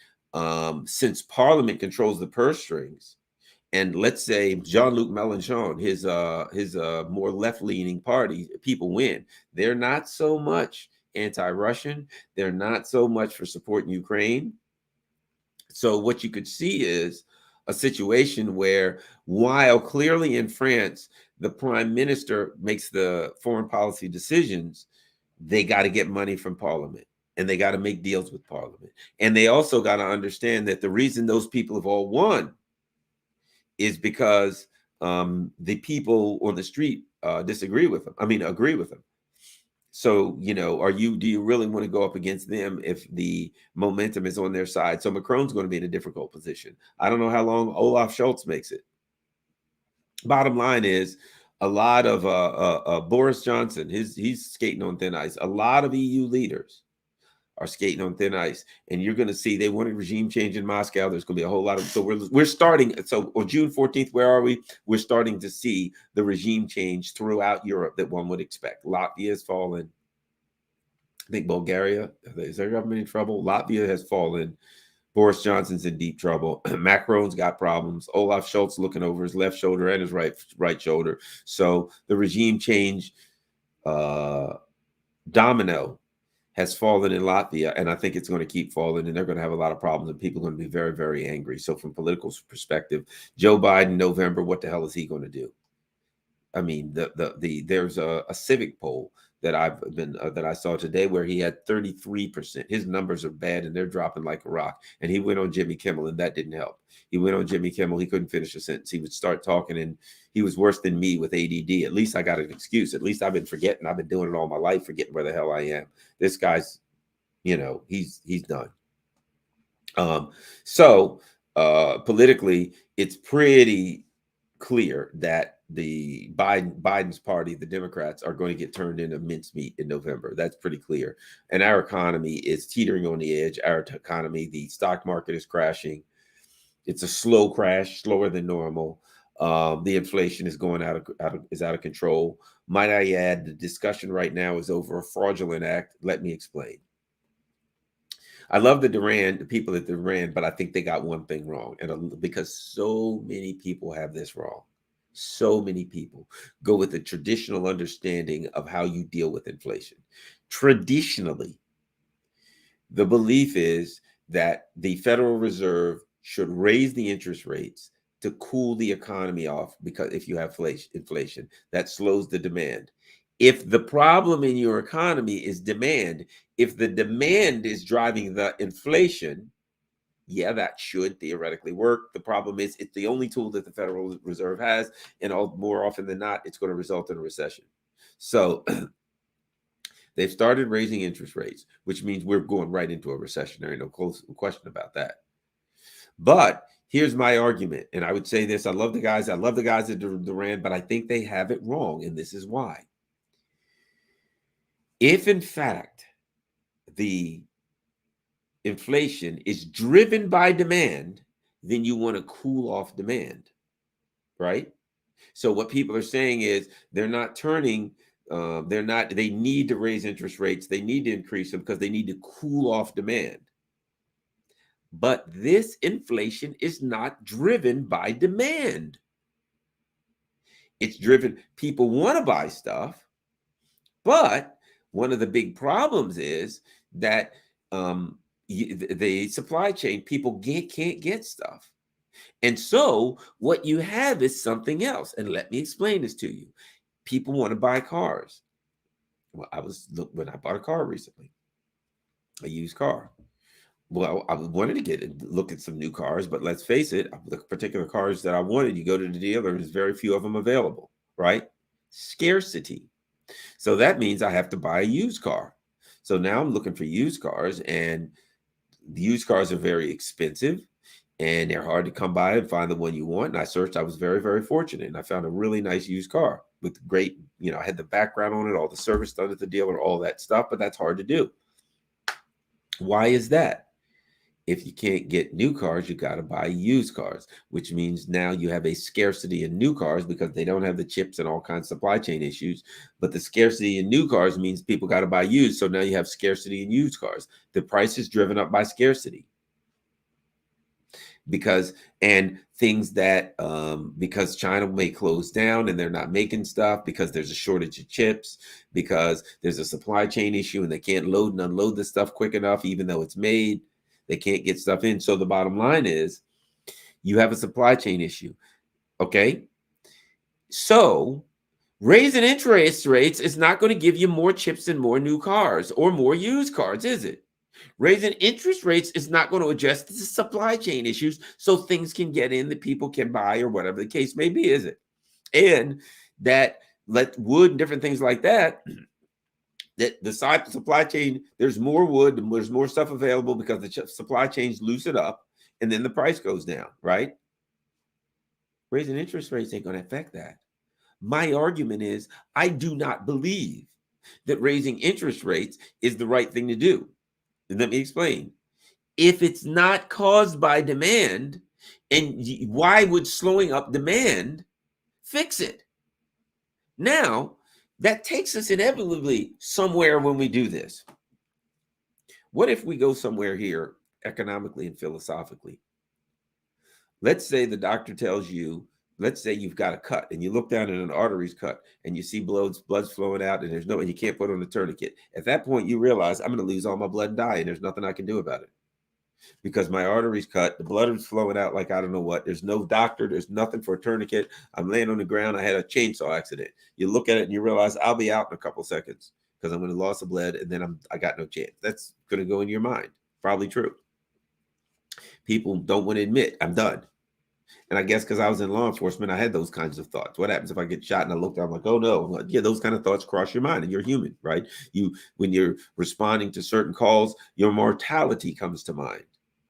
since parliament controls the purse strings, and let's say Jean-Luc Mélenchon, his more left-leaning party, people win. They're not so much anti-Russian. They're not so much for supporting Ukraine. So what you could see is a situation where, while clearly in France, the prime minister makes the foreign policy decisions, they got to get money from parliament, and they got to make deals with parliament. And they also got to understand that the reason those people have all won is because the people on the street disagree with them. I mean, agree with them. So, do you really want to go up against them if the momentum is on their side? So Macron's going to be in a difficult position. I don't know how long Olaf Scholz makes it. Bottom line is, a lot of Boris Johnson, he's skating on thin ice. A lot of EU leaders are skating on thin ice, and you're going to see they want a regime change in Moscow. There's going to be a whole lot of, so we're starting. So on June 14th, where are we? We're starting to see the regime change throughout Europe that one would expect. Latvia has fallen. I think Bulgaria, is their government in trouble? Latvia has fallen. Boris Johnson's in deep trouble. Macron's got problems. Olaf Scholz looking over his left shoulder and his right shoulder. So the regime change domino has fallen in Latvia, and I think it's going to keep falling, and they're going to have a lot of problems, and people are going to be very, very angry. So from political perspective, Joe Biden, November, what the hell is he going to do? I mean, there's a civic poll that I saw today where he had 33%. His numbers are bad, and they're dropping like a rock. And he went on Jimmy Kimmel, and that didn't help. He went on Jimmy Kimmel. He couldn't finish a sentence. He would start talking, and he was worse than me with ADD. At least I got an excuse. At least I've been forgetting. I've been doing it all my life, forgetting where the hell I am. This guy's, he's done. So politically, it's pretty clear that the Biden's party, the Democrats, are going to get turned into mincemeat in November. That's pretty clear. And our economy is teetering on the edge. Our economy, the stock market is crashing. It's a slow crash, slower than normal. The inflation is going out of control. Might I add, the discussion right now is over a fraudulent act. Let me explain. I love the people at Duran, but I think they got one thing wrong. And because so many people have this wrong. So many people go with the traditional understanding of how you deal with inflation. Traditionally, the belief is that the Federal Reserve should raise the interest rates to cool the economy off, because if you have inflation, that slows the demand. If the problem in your economy is demand, if the demand is driving the inflation, yeah, that should theoretically work. The problem is it's the only tool that the Federal Reserve has, and more often than not, it's going to result in a recession. So they've started raising interest rates, which means we're going right into a recession. There ain't no question about that. But here's my argument, and I would say this. I love the guys at Duran, but I think they have it wrong, and this is why. If, in fact, the inflation is driven by demand, then you want to cool off demand, right? So what people are saying is they need to raise interest rates. They need to increase them because they need to cool off demand. But this inflation is not driven by demand. It's driven, people want to buy stuff, but one of the big problems is that the supply chain, people can't get stuff. And so what you have is something else. And let me explain this to you. People want to buy cars. Well, when I bought a car recently, a used car. Well, I wanted to look at some new cars, but let's face it, the particular cars that I wanted, you go to the dealer, there's very few of them available, right? Scarcity. So that means I have to buy a used car. So now I'm looking for used cars, and the used cars are very expensive and they're hard to come by and find the one you want. And I searched, I was very, very fortunate. And I found a really nice used car with great, I had the background on it, all the service done at the dealer, all that stuff, but that's hard to do. Why is that? If you can't get new cars, you got to buy used cars, which means now you have a scarcity in new cars because they don't have the chips and all kinds of supply chain issues. But the scarcity in new cars means people got to buy used. So now you have scarcity in used cars. The price is driven up by scarcity. Because because China may close down and they're not making stuff, because there's a shortage of chips, because there's a supply chain issue and they can't load and unload the stuff quick enough, even though it's made. They can't get stuff in. So the bottom line is you have a supply chain issue. Okay. So raising interest rates is not going to give you more chips and more new cars or more used cars, is it? Raising interest rates is not going to address the supply chain issues so things can get in that people can buy or whatever the case may be, is it? And that let wood and different things like that, that the supply chain, there's more wood and there's more stuff available because the supply chains loosen up and then the price goes down, right? Raising interest rates ain't going to affect that. My argument is I do not believe that raising interest rates is the right thing to do. And let me explain. If it's not caused by demand, and why would slowing up demand fix it? Now, that takes us inevitably somewhere when we do this. What if we go somewhere here economically and philosophically? Let's say the doctor tells you, let's say you've got a cut and you look down and an artery's cut and you see blood's flowing out and and you can't put on a tourniquet. At that point, you realize I'm going to lose all my blood and die and there's nothing I can do about it because my artery's cut. The blood is flowing out like I don't know what. There's no doctor. There's nothing for a tourniquet. I'm laying on the ground. I had a chainsaw accident. You look at it and you realize I'll be out in a couple seconds because I'm going to lose the blood and then I got no chance. That's going to go in your mind. Probably true. People don't want to admit I'm done. And I guess because I was in law enforcement, I had those kinds of thoughts. What happens if I get shot? And I look down, I'm like, oh no. I'm like, yeah, those kind of thoughts cross your mind and you're human, right? When you're responding to certain calls, your mortality comes to mind,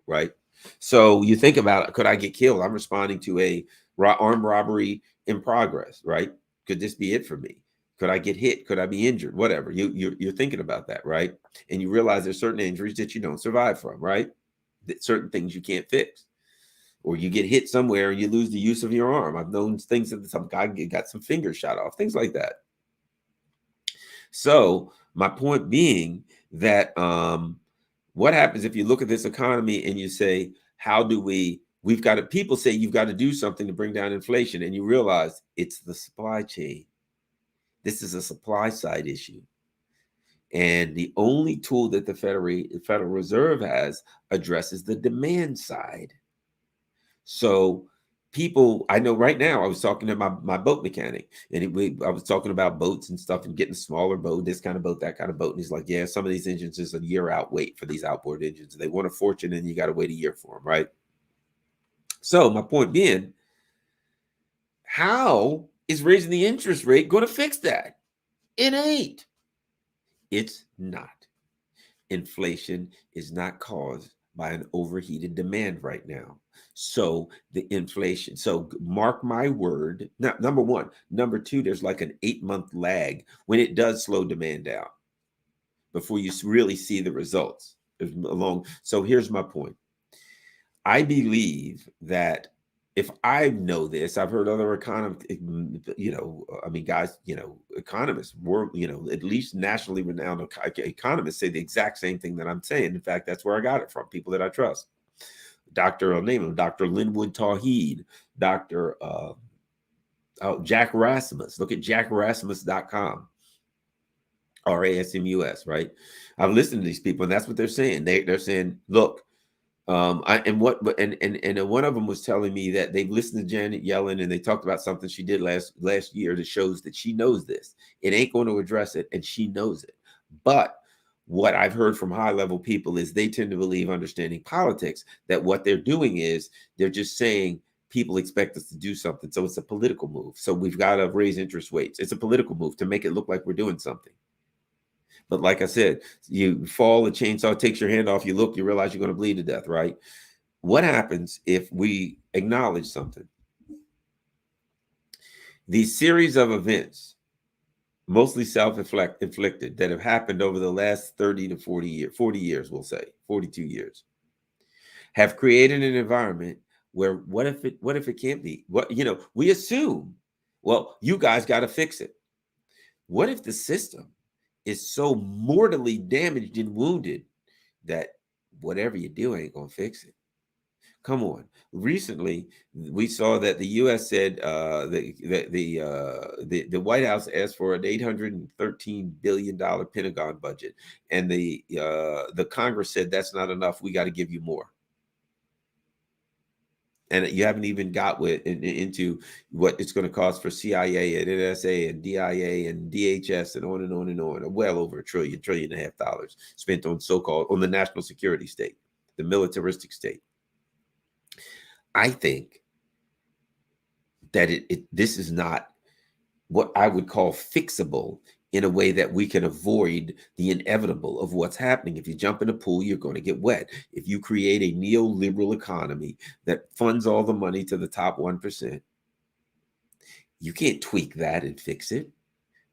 right? So you think about, could I get killed? I'm responding to a armed robbery in progress, right? Could this be it for me? Could I get hit? Could I be injured? Whatever. You're thinking about that, right? And you realize there's certain injuries that you don't survive from, right? Certain things you can't fix. Or you get hit somewhere and you lose the use of your arm. I've known things that some guy got some fingers shot off, things like that. So my point being that what happens if you look at this economy and you say, how do we've got to, people say you've got to do something to bring down inflation, and you realize it's the supply chain. This is a supply side issue. And the only tool that the Federal Reserve has addresses the demand side. So people, I know right now, I was talking to my boat mechanic and I was talking about boats and stuff and getting a smaller boat, this kind of boat, that kind of boat. And he's like, yeah, some of these engines is a year out wait for these outboard engines. They want a fortune and you got to wait a year for them, right? So my point being, how is raising the interest rate going to fix that? It ain't. It's not. Inflation is not caused by an overheated demand right now. So the inflation, so mark my word, number one. Number two, there's like an 8-month lag when it does slow demand down before you really see the results. So here's my point. I believe that if I know this, I've heard other economists, economists, at least nationally renowned economists say the exact same thing that I'm saying. In fact, that's where I got it from, people that I trust. I'll name him, Dr. Linwood Tawhid, Dr. Jack Rasmus. Look at jackrasmus.com. RASMUS, right? I've listened to these people, and that's what they're saying. They're saying, look, one of them was telling me that they've listened to Janet Yellen and they talked about something she did last year that shows that she knows this. It ain't going to address it, and she knows it. But what I've heard from high level people is they tend to believe, understanding politics, that what they're doing is they're just saying people expect us to do something. So it's a political move. So we've got to raise interest rates. It's a political move to make it look like we're doing something. But like I said, you fall, the chainsaw takes your hand off, you look, you realize you're going to bleed to death, right? What happens if we acknowledge something? These series of events, mostly self-inflicted, that have happened over the last 30 to 40 years, we'll say 42 years, have created an environment where what if it can't be? What, we assume, well, you guys got to fix it. What if the system is so mortally damaged and wounded that whatever you do ain't gonna fix it? Come on. Recently, we saw that the U.S. said the White House asked for an $813 billion Pentagon budget, and the Congress said that's not enough. We got to give you more. And you haven't even got into what it's going to cost for CIA and NSA and DIA and DHS and on and on and on. Well over $1.5 trillion spent on on the national security state, the militaristic state. I think that this is not what I would call fixable in a way that we can avoid the inevitable of what's happening. If you jump in a pool, you're going to get wet. If you create a neoliberal economy that funds all the money to the top 1%, you can't tweak that and fix it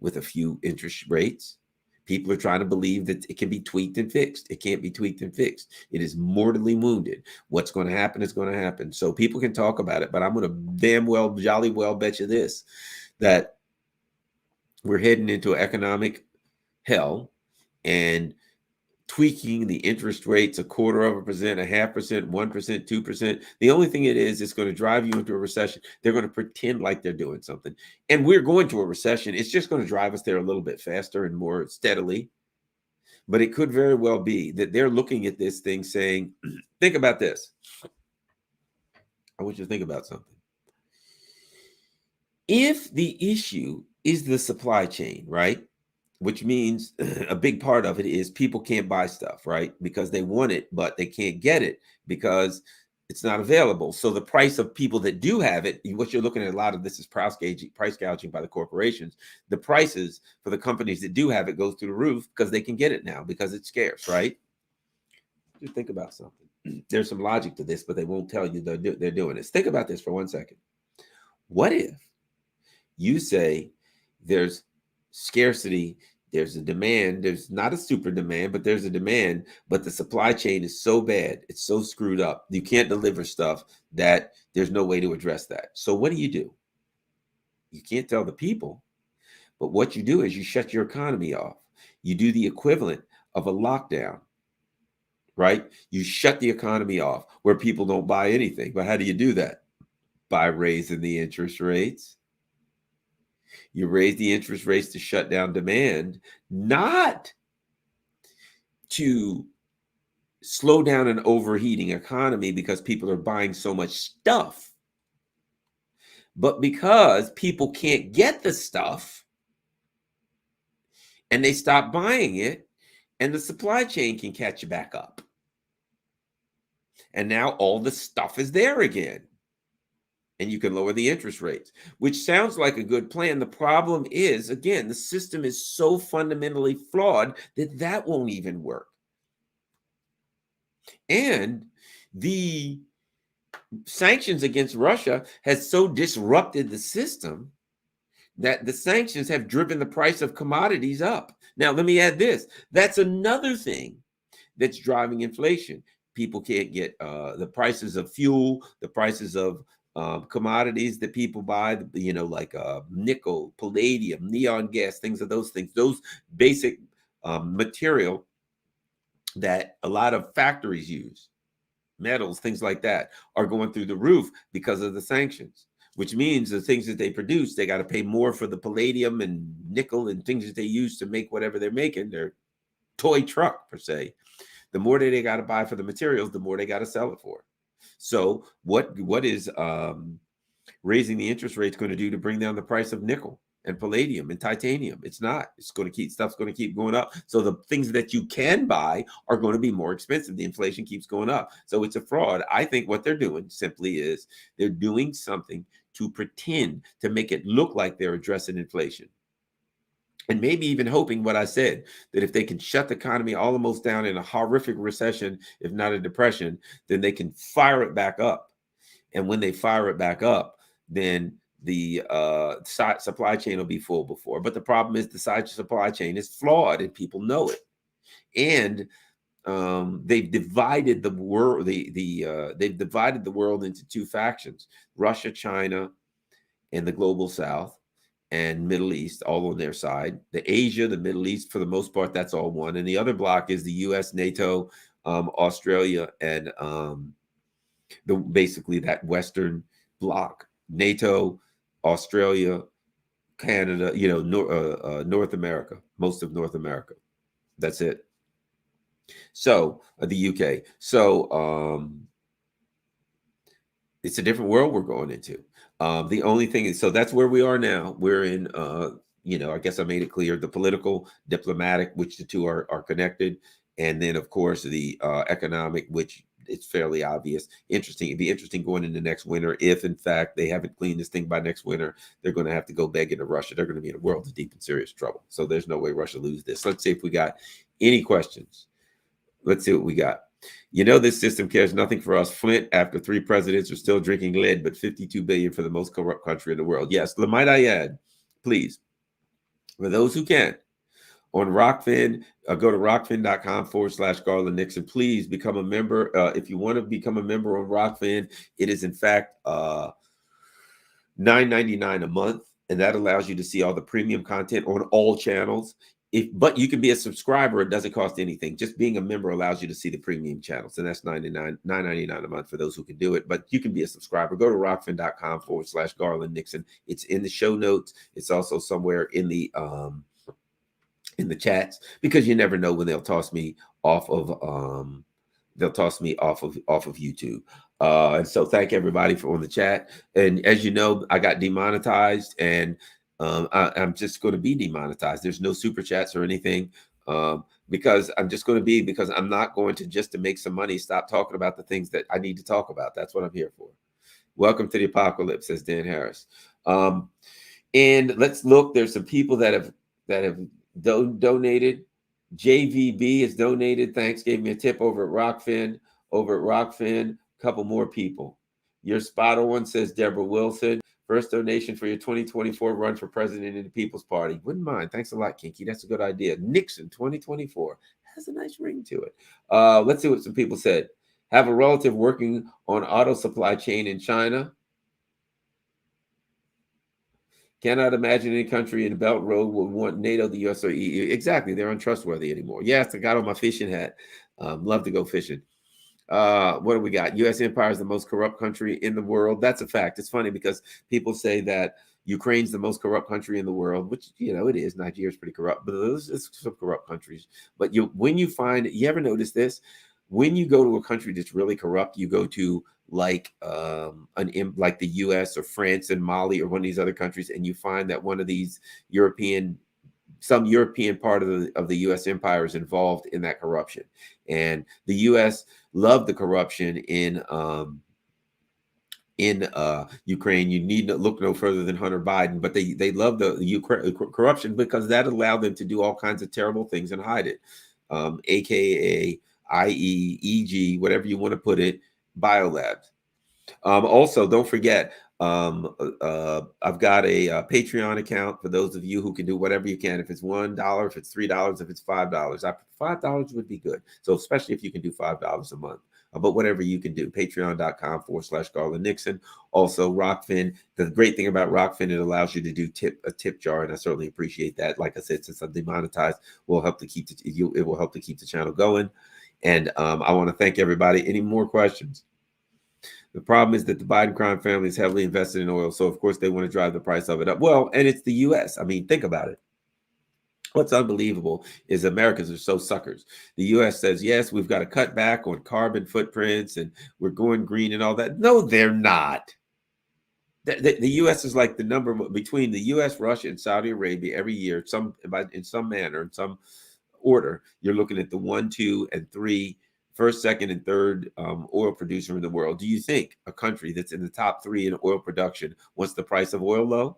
with a few interest rates. People are trying to believe that it can be tweaked and fixed. It can't be tweaked and fixed. It is mortally wounded. What's going to happen is going to happen. So people can talk about it, but I'm going to jolly well bet you this, that we're heading into economic hell, and tweaking the interest rates 0.25%, 0.5%, 1%, 2%. The only thing it is, it's going to drive you into a recession. They're going to pretend like they're doing something. And we're going to a recession. It's just going to drive us there a little bit faster and more steadily. But it could very well be that they're looking at this thing saying, think about this. I want you to think about something. If the issue is the supply chain, right? Which means a big part of it is people can't buy stuff, right? Because they want it, but they can't get it because it's not available. So the price of people that do have it, what you're looking at, a lot of this is price gouging by the corporations. The prices for the companies that do have it goes through the roof because they can get it now because it's scarce, right? Just think about something. There's some logic to this, but they won't tell you they're doing this. Think about this for 1 second. What if you say there's scarcity, there's a demand, there's not a super demand, but there's a demand, but the supply chain is so bad, it's so screwed up, you can't deliver stuff, that there's no way to address that. So what do? You can't tell the people, but what you do is you shut your economy off. You do the equivalent of a lockdown, right? You shut the economy off where people don't buy anything. But how do you do that? By raising the interest rates. You raise the interest rates to shut down demand, not to slow down an overheating economy because people are buying so much stuff, but because people can't get the stuff and they stop buying it, and the supply chain can catch you back up. And now all the stuff is there again. And you can lower the interest rates, which sounds like a good plan. The problem is, again, the system is so fundamentally flawed that won't even work. And the sanctions against Russia has so disrupted the system that the sanctions have driven the price of commodities up. Now, let me add this. That's another thing that's driving inflation. People can't get the prices of fuel, the prices of commodities that people buy, like nickel, palladium, neon gas, things of those things, those basic material that a lot of factories use, metals, things like that, are going through the roof because of the sanctions, which means the things that they produce, they got to pay more for the palladium and nickel and things that they use to make whatever they're making, their toy truck per se. The more that they got to buy for the materials, the more they got to sell it for. So what is raising the interest rates going to do to bring down the price of nickel and palladium and titanium. It's not. It's going to keep stuff's going to keep going up. So the things that you can buy are going to be more expensive. The inflation keeps going up. So it's a fraud. I think what they're doing simply is they're doing something to pretend to make it look like they're addressing inflation. And maybe even hoping what I said, that if they can shut the economy almost down in a horrific recession, if not a depression, then they can fire it back up. And when they fire it back up, then the supply chain will be full before. But the problem is the supply chain is flawed and people know it. And they've divided the world. They've divided the world into two factions: Russia, China, and the global South and Middle East, all on their side. The Asia, the Middle East, for the most part, that's all one. And the other block is the U.S., NATO, Australia, and basically that Western block: NATO, Australia, Canada, North America, most of North America. That's it. So the UK. So it's a different world we're going into. The only thing is, so that's where we are now. We're in, I guess I made it clear, the political, diplomatic, which the two are connected. And then, of course, the economic, which it's fairly obvious. Interesting. It'd be interesting going into next winter. If, in fact, they haven't cleaned this thing by next winter, they're going to have to go beg into Russia. They're going to be in a world of deep and serious trouble. So there's no way Russia lose this. Let's see if we got any questions. Let's see what we got. This system cares nothing for us. Flint, after 3 presidents, are still drinking lead, but $52 billion for the most corrupt country in the world. Yes, might I add, please, for those who can, on Rockfin, go to rockfin.com/Garland Nixon. Please become a member. If you want to become a member on Rockfin, it is in fact $9.99 a month, and that allows you to see all the premium content on all channels. But you can be a subscriber. It doesn't cost anything. Just being a member allows you to see the premium channels, and that's $9.99 a month for those who can do it. But you can be a subscriber. Go to rockfin.com/Garland Nixon. It's in the show notes. It's also somewhere in the chats, because you never know when they'll toss me off of YouTube. And so thank everybody for on the chat. And as you know, I got demonetized, and I'm just going to be demonetized. There's no super chats or anything, because I'm not going to, just to make some money, stop talking about the things that I need to talk about. That's what I'm here for. Welcome to the apocalypse, says Dan Harris. And let's look. There's some people that have donated. JVB has donated. Thanks. Gave me a tip over at Rockfin. A couple more people. You're spot on, says Deborah Wilson. First donation for your 2024 run for president in the People's Party. Wouldn't mind. Thanks a lot, Kinky. That's a good idea. Nixon 2024 has a nice ring to it. Let's see what some people said. Have a relative working on auto supply chain in China. Cannot imagine any country in the Belt Road would want NATO, the US, or EU. Exactly. They're untrustworthy anymore. Yes, I got on my fishing hat. Love to go fishing. What do we got? U.S. empire is the most corrupt country in the world. That's a fact. It's funny because people say that Ukraine's the most corrupt country in the world, which, it is. Nigeria's pretty corrupt, but there's some corrupt countries. But you ever notice this? When you go to a country that's really corrupt, you go to like the U.S. or France and Mali or one of these other countries, and you find that one of these some European part of the U.S. empire is involved in that corruption. And the U.S. loved the corruption in Ukraine. You need to look no further than Hunter Biden, but they love the Ukraine corruption because that allowed them to do all kinds of terrible things and hide it, aka, i.e., e.g., whatever you want to put it, biolabs. Also, don't forget, I've got a Patreon account for those of you who can do whatever you can. If it's $1, if it's $3, if it's $5, $5 would be good. So especially if you can do $5 a month, but whatever you can do, patreon.com/Garland Nixon. Also Rockfin. The great thing about Rockfin, it allows you to do a tip jar, and I certainly appreciate that. Like I said, since I'm demonetized, it will help to keep the channel going. And I want to thank everybody. Any more questions? The problem is that the Biden crime family is heavily invested in oil. So, of course, they want to drive the price of it up. Well, and it's the U.S. I mean, think about it. What's unbelievable is Americans are so suckers. The U.S. says, yes, we've got to cut back on carbon footprints and we're going green and all that. No, they're not. The U.S. is like the number between the U.S., Russia, and Saudi Arabia every year. In some manner, in some order, you're looking at the one, two, and three, first, second, and third oil producer in the world. Do you think a country that's in the top three in oil production wants the price of oil low?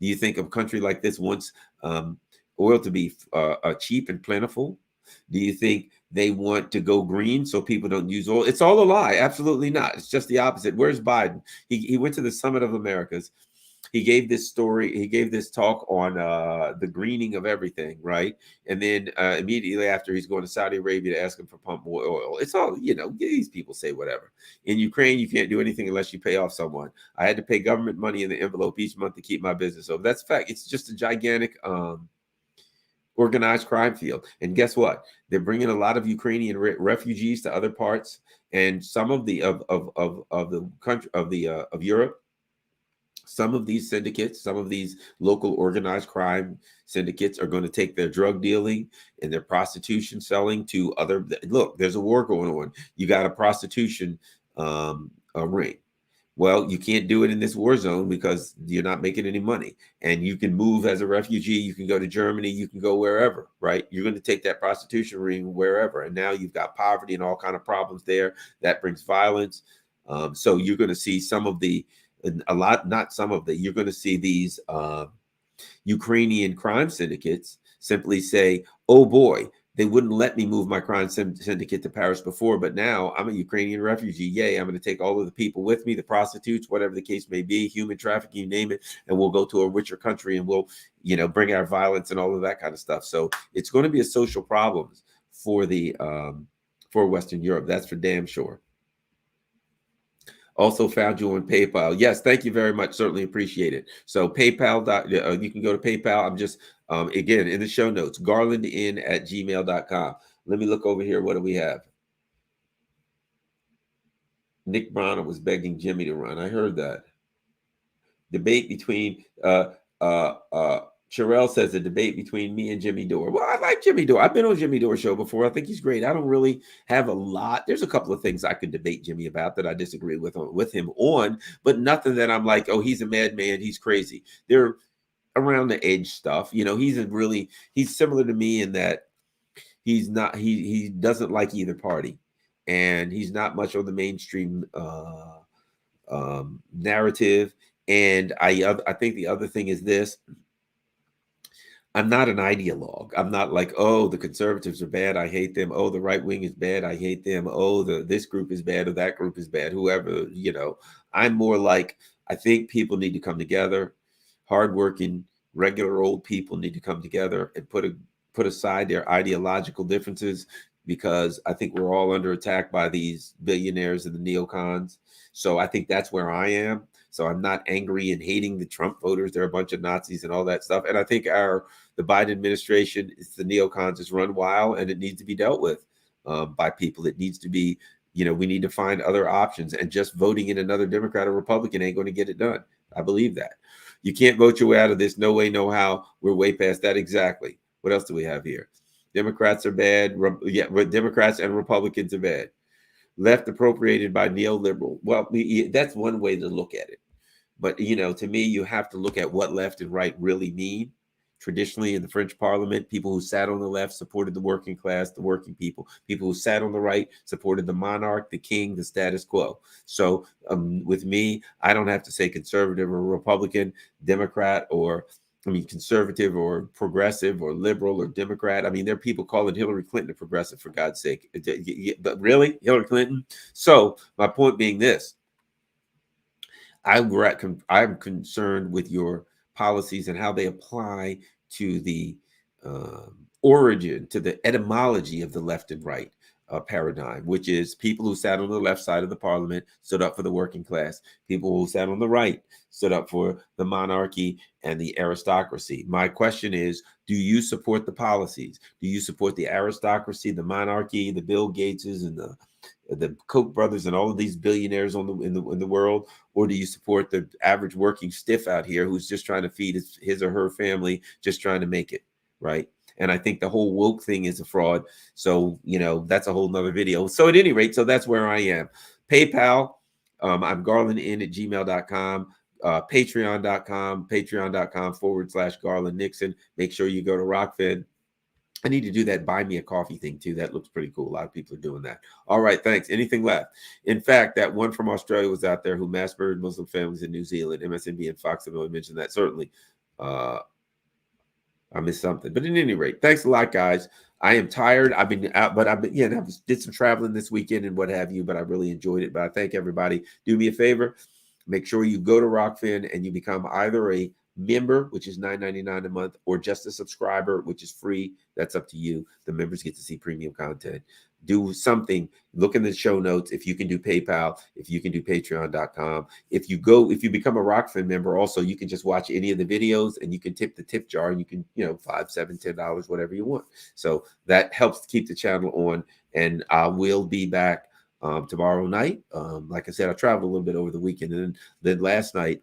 Do you think a country like this wants oil to be cheap and plentiful? Do you think they want to go green so people don't use oil? It's all a lie. Absolutely not. It's just the opposite. Where's Biden? He went to the Summit of Americas. He gave this story. He gave this talk on the greening of everything, right? And then immediately after, he's going to Saudi Arabia to ask him for pump more oil. It's all, these people say whatever. In Ukraine, you can't do anything unless you pay off someone. I had to pay government money in the envelope each month to keep my business open. That's a fact. It's just a gigantic organized crime field. And guess what? They're bringing a lot of Ukrainian refugees to other parts, and some of the of the country of Europe. Some of these syndicates, some of these local organized crime syndicates are going to take their drug dealing and their prostitution selling to other. Look, there's a war going on. You got a prostitution a ring. Well, you can't do it in this war zone because you're not making any money. And you can move as a refugee. You can go to Germany. You can go wherever, right? You're going to take that prostitution ring wherever. And now you've got poverty and all kind of problems there. That brings violence. So you're going to see some of the, not some of the, you're going to see these Ukrainian crime syndicates simply say, oh boy, they wouldn't let me move my crime syndicate to Paris before, but now I'm a Ukrainian refugee. Yay, I'm going to take all of the people with me, the prostitutes, whatever the case may be, human trafficking, you name it, and we'll go to a richer country and we'll, bring our violence and all of that kind of stuff. So it's going to be a social problem for the for Western Europe. That's for damn sure. Also found you on PayPal. Yes, thank you very much. Certainly appreciate it. So PayPal, you can go to PayPal. I'm just, again, in the show notes, garlandin@gmail.com. Let me look over here. What do we have? Nick Bronner was begging Jimmy to run. I heard that. Debate between, Sherelle says a debate between me and Jimmy Dore. Well, I like Jimmy Dore. I've been on Jimmy Dore's show before. I think he's great. I don't really have a lot. There's a couple of things I could debate Jimmy about that I disagree with him on, but nothing that I'm like, oh, he's a madman. He's crazy. They're around the edge stuff. He's similar to me in that he's not, he doesn't like either party, and he's not much on the mainstream narrative. And I think the other thing is this. I'm not an ideologue. I'm not like, oh, the conservatives are bad, I hate them. Oh, the right wing is bad, I hate them. Oh, this group is bad or that group is bad. Whoever, I'm more like, I think people need to come together. Hardworking, regular old people need to come together and put aside their ideological differences, because I think we're all under attack by these billionaires and the neocons. So I think that's where I am. So I'm not angry and hating the Trump voters. They're a bunch of Nazis and all that stuff. And I think the Biden administration, it's the neocons, is run wild, and it needs to be dealt with by people. It needs to be, we need to find other options, and just voting in another Democrat or Republican ain't going to get it done. I believe that. You can't vote your way out of this. No way, no how. We're way past that. Exactly. What else do we have here? Democrats are bad. Democrats and Republicans are bad. Left appropriated by neoliberal. Well, that's one way to look at it. But, to me, you have to look at what left and right really mean. Traditionally, in the French Parliament, people who sat on the left supported the working class, the working people. People who sat on the right supported the monarch, the king, the status quo. So with me, I don't have to say conservative or Republican, Democrat, or conservative or progressive or liberal or Democrat. There are people calling Hillary Clinton a progressive, for God's sake. But really, Hillary Clinton? So my point being this. I'm concerned with your policies and how they apply to the origin, to the etymology of the left and right paradigm, which is people who sat on the left side of the parliament stood up for the working class. People who sat on the right stood up for the monarchy and the aristocracy. My question is, do you support the policies? Do you support the aristocracy, the monarchy, the Bill Gateses and the Koch brothers and all of these billionaires in the world? Or do you support the average working stiff out here who's just trying to feed his or her family, just trying to make it, right? And I think the whole woke thing is a fraud. So, that's a whole nother video. So at any rate, so that's where I am. PayPal, I'm garlandin@gmail.com. patreon.com /Garland Nixon. Make sure you go to Rockfin. I need to do that buy me a coffee thing too. That looks pretty cool. A lot of people are doing that. All right, thanks. Anything left? In fact, that one from Australia was out there who mass murdered Muslim families in New Zealand. MSNB and Fox have only mentioned that. Certainly, I missed something. But at any rate, thanks a lot, guys. I am tired. I've been out, but I did some traveling this weekend and what have you, but I really enjoyed it. But I thank everybody. Do me a favor. Make sure you go to Rockfin and you become either a member, which is $9.99 a month, or just a subscriber, which is free. That's up to you. The members get to see premium content. Do something. Look in the show notes. If you can do PayPal, if you can do patreon.com. If you become a Rockfin member, also, you can just watch any of the videos and you can tip the tip jar and you can, $5, $7, $10, whatever you want. So that helps to keep the channel on. And I will be back tomorrow night. Like I said, I traveled a little bit over the weekend, and then last night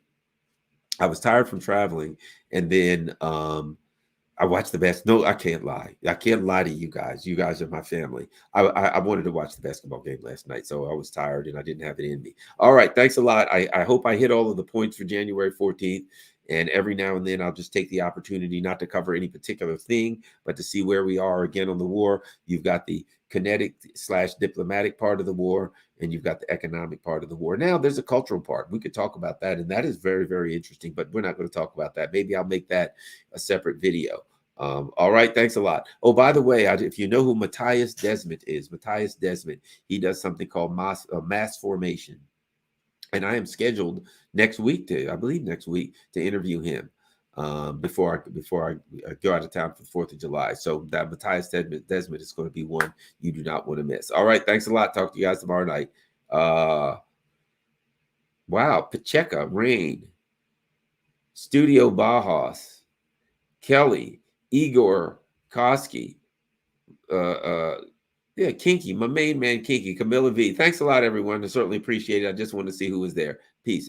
I was tired from traveling, and then I watched the best. No, I can't lie. I can't lie to you guys. You guys are my family. I wanted to watch the basketball game last night, so I was tired and I didn't have it in me. All right, thanks a lot. I hope I hit all of the points for January 14th. And every now and then I'll just take the opportunity not to cover any particular thing, but to see where we are again on the war. You've got the kinetic/diplomatic part of the war, and you've got the economic part of the war. Now there's a cultural part. We could talk about that, and that is very, very interesting, but we're not going to talk about that. Maybe I'll make that a separate video. All right, thanks a lot. Oh, by the way, if you know who Matthias Desmet is, Matthias Desmet, he does something called mass formation. And I am scheduled next week to interview him before I go out of town for the 4th of July. So that Matthias Desmet is going to be one you do not want to miss. All right, thanks a lot. Talk to you guys tomorrow night. Wow, Pacheco, Rain, Studio Bajas, Kelly, Igor Koski, yeah, Kinky, my main man, Kinky, Camilla V. Thanks a lot, everyone. I certainly appreciate it. I just want to see who was there. Peace.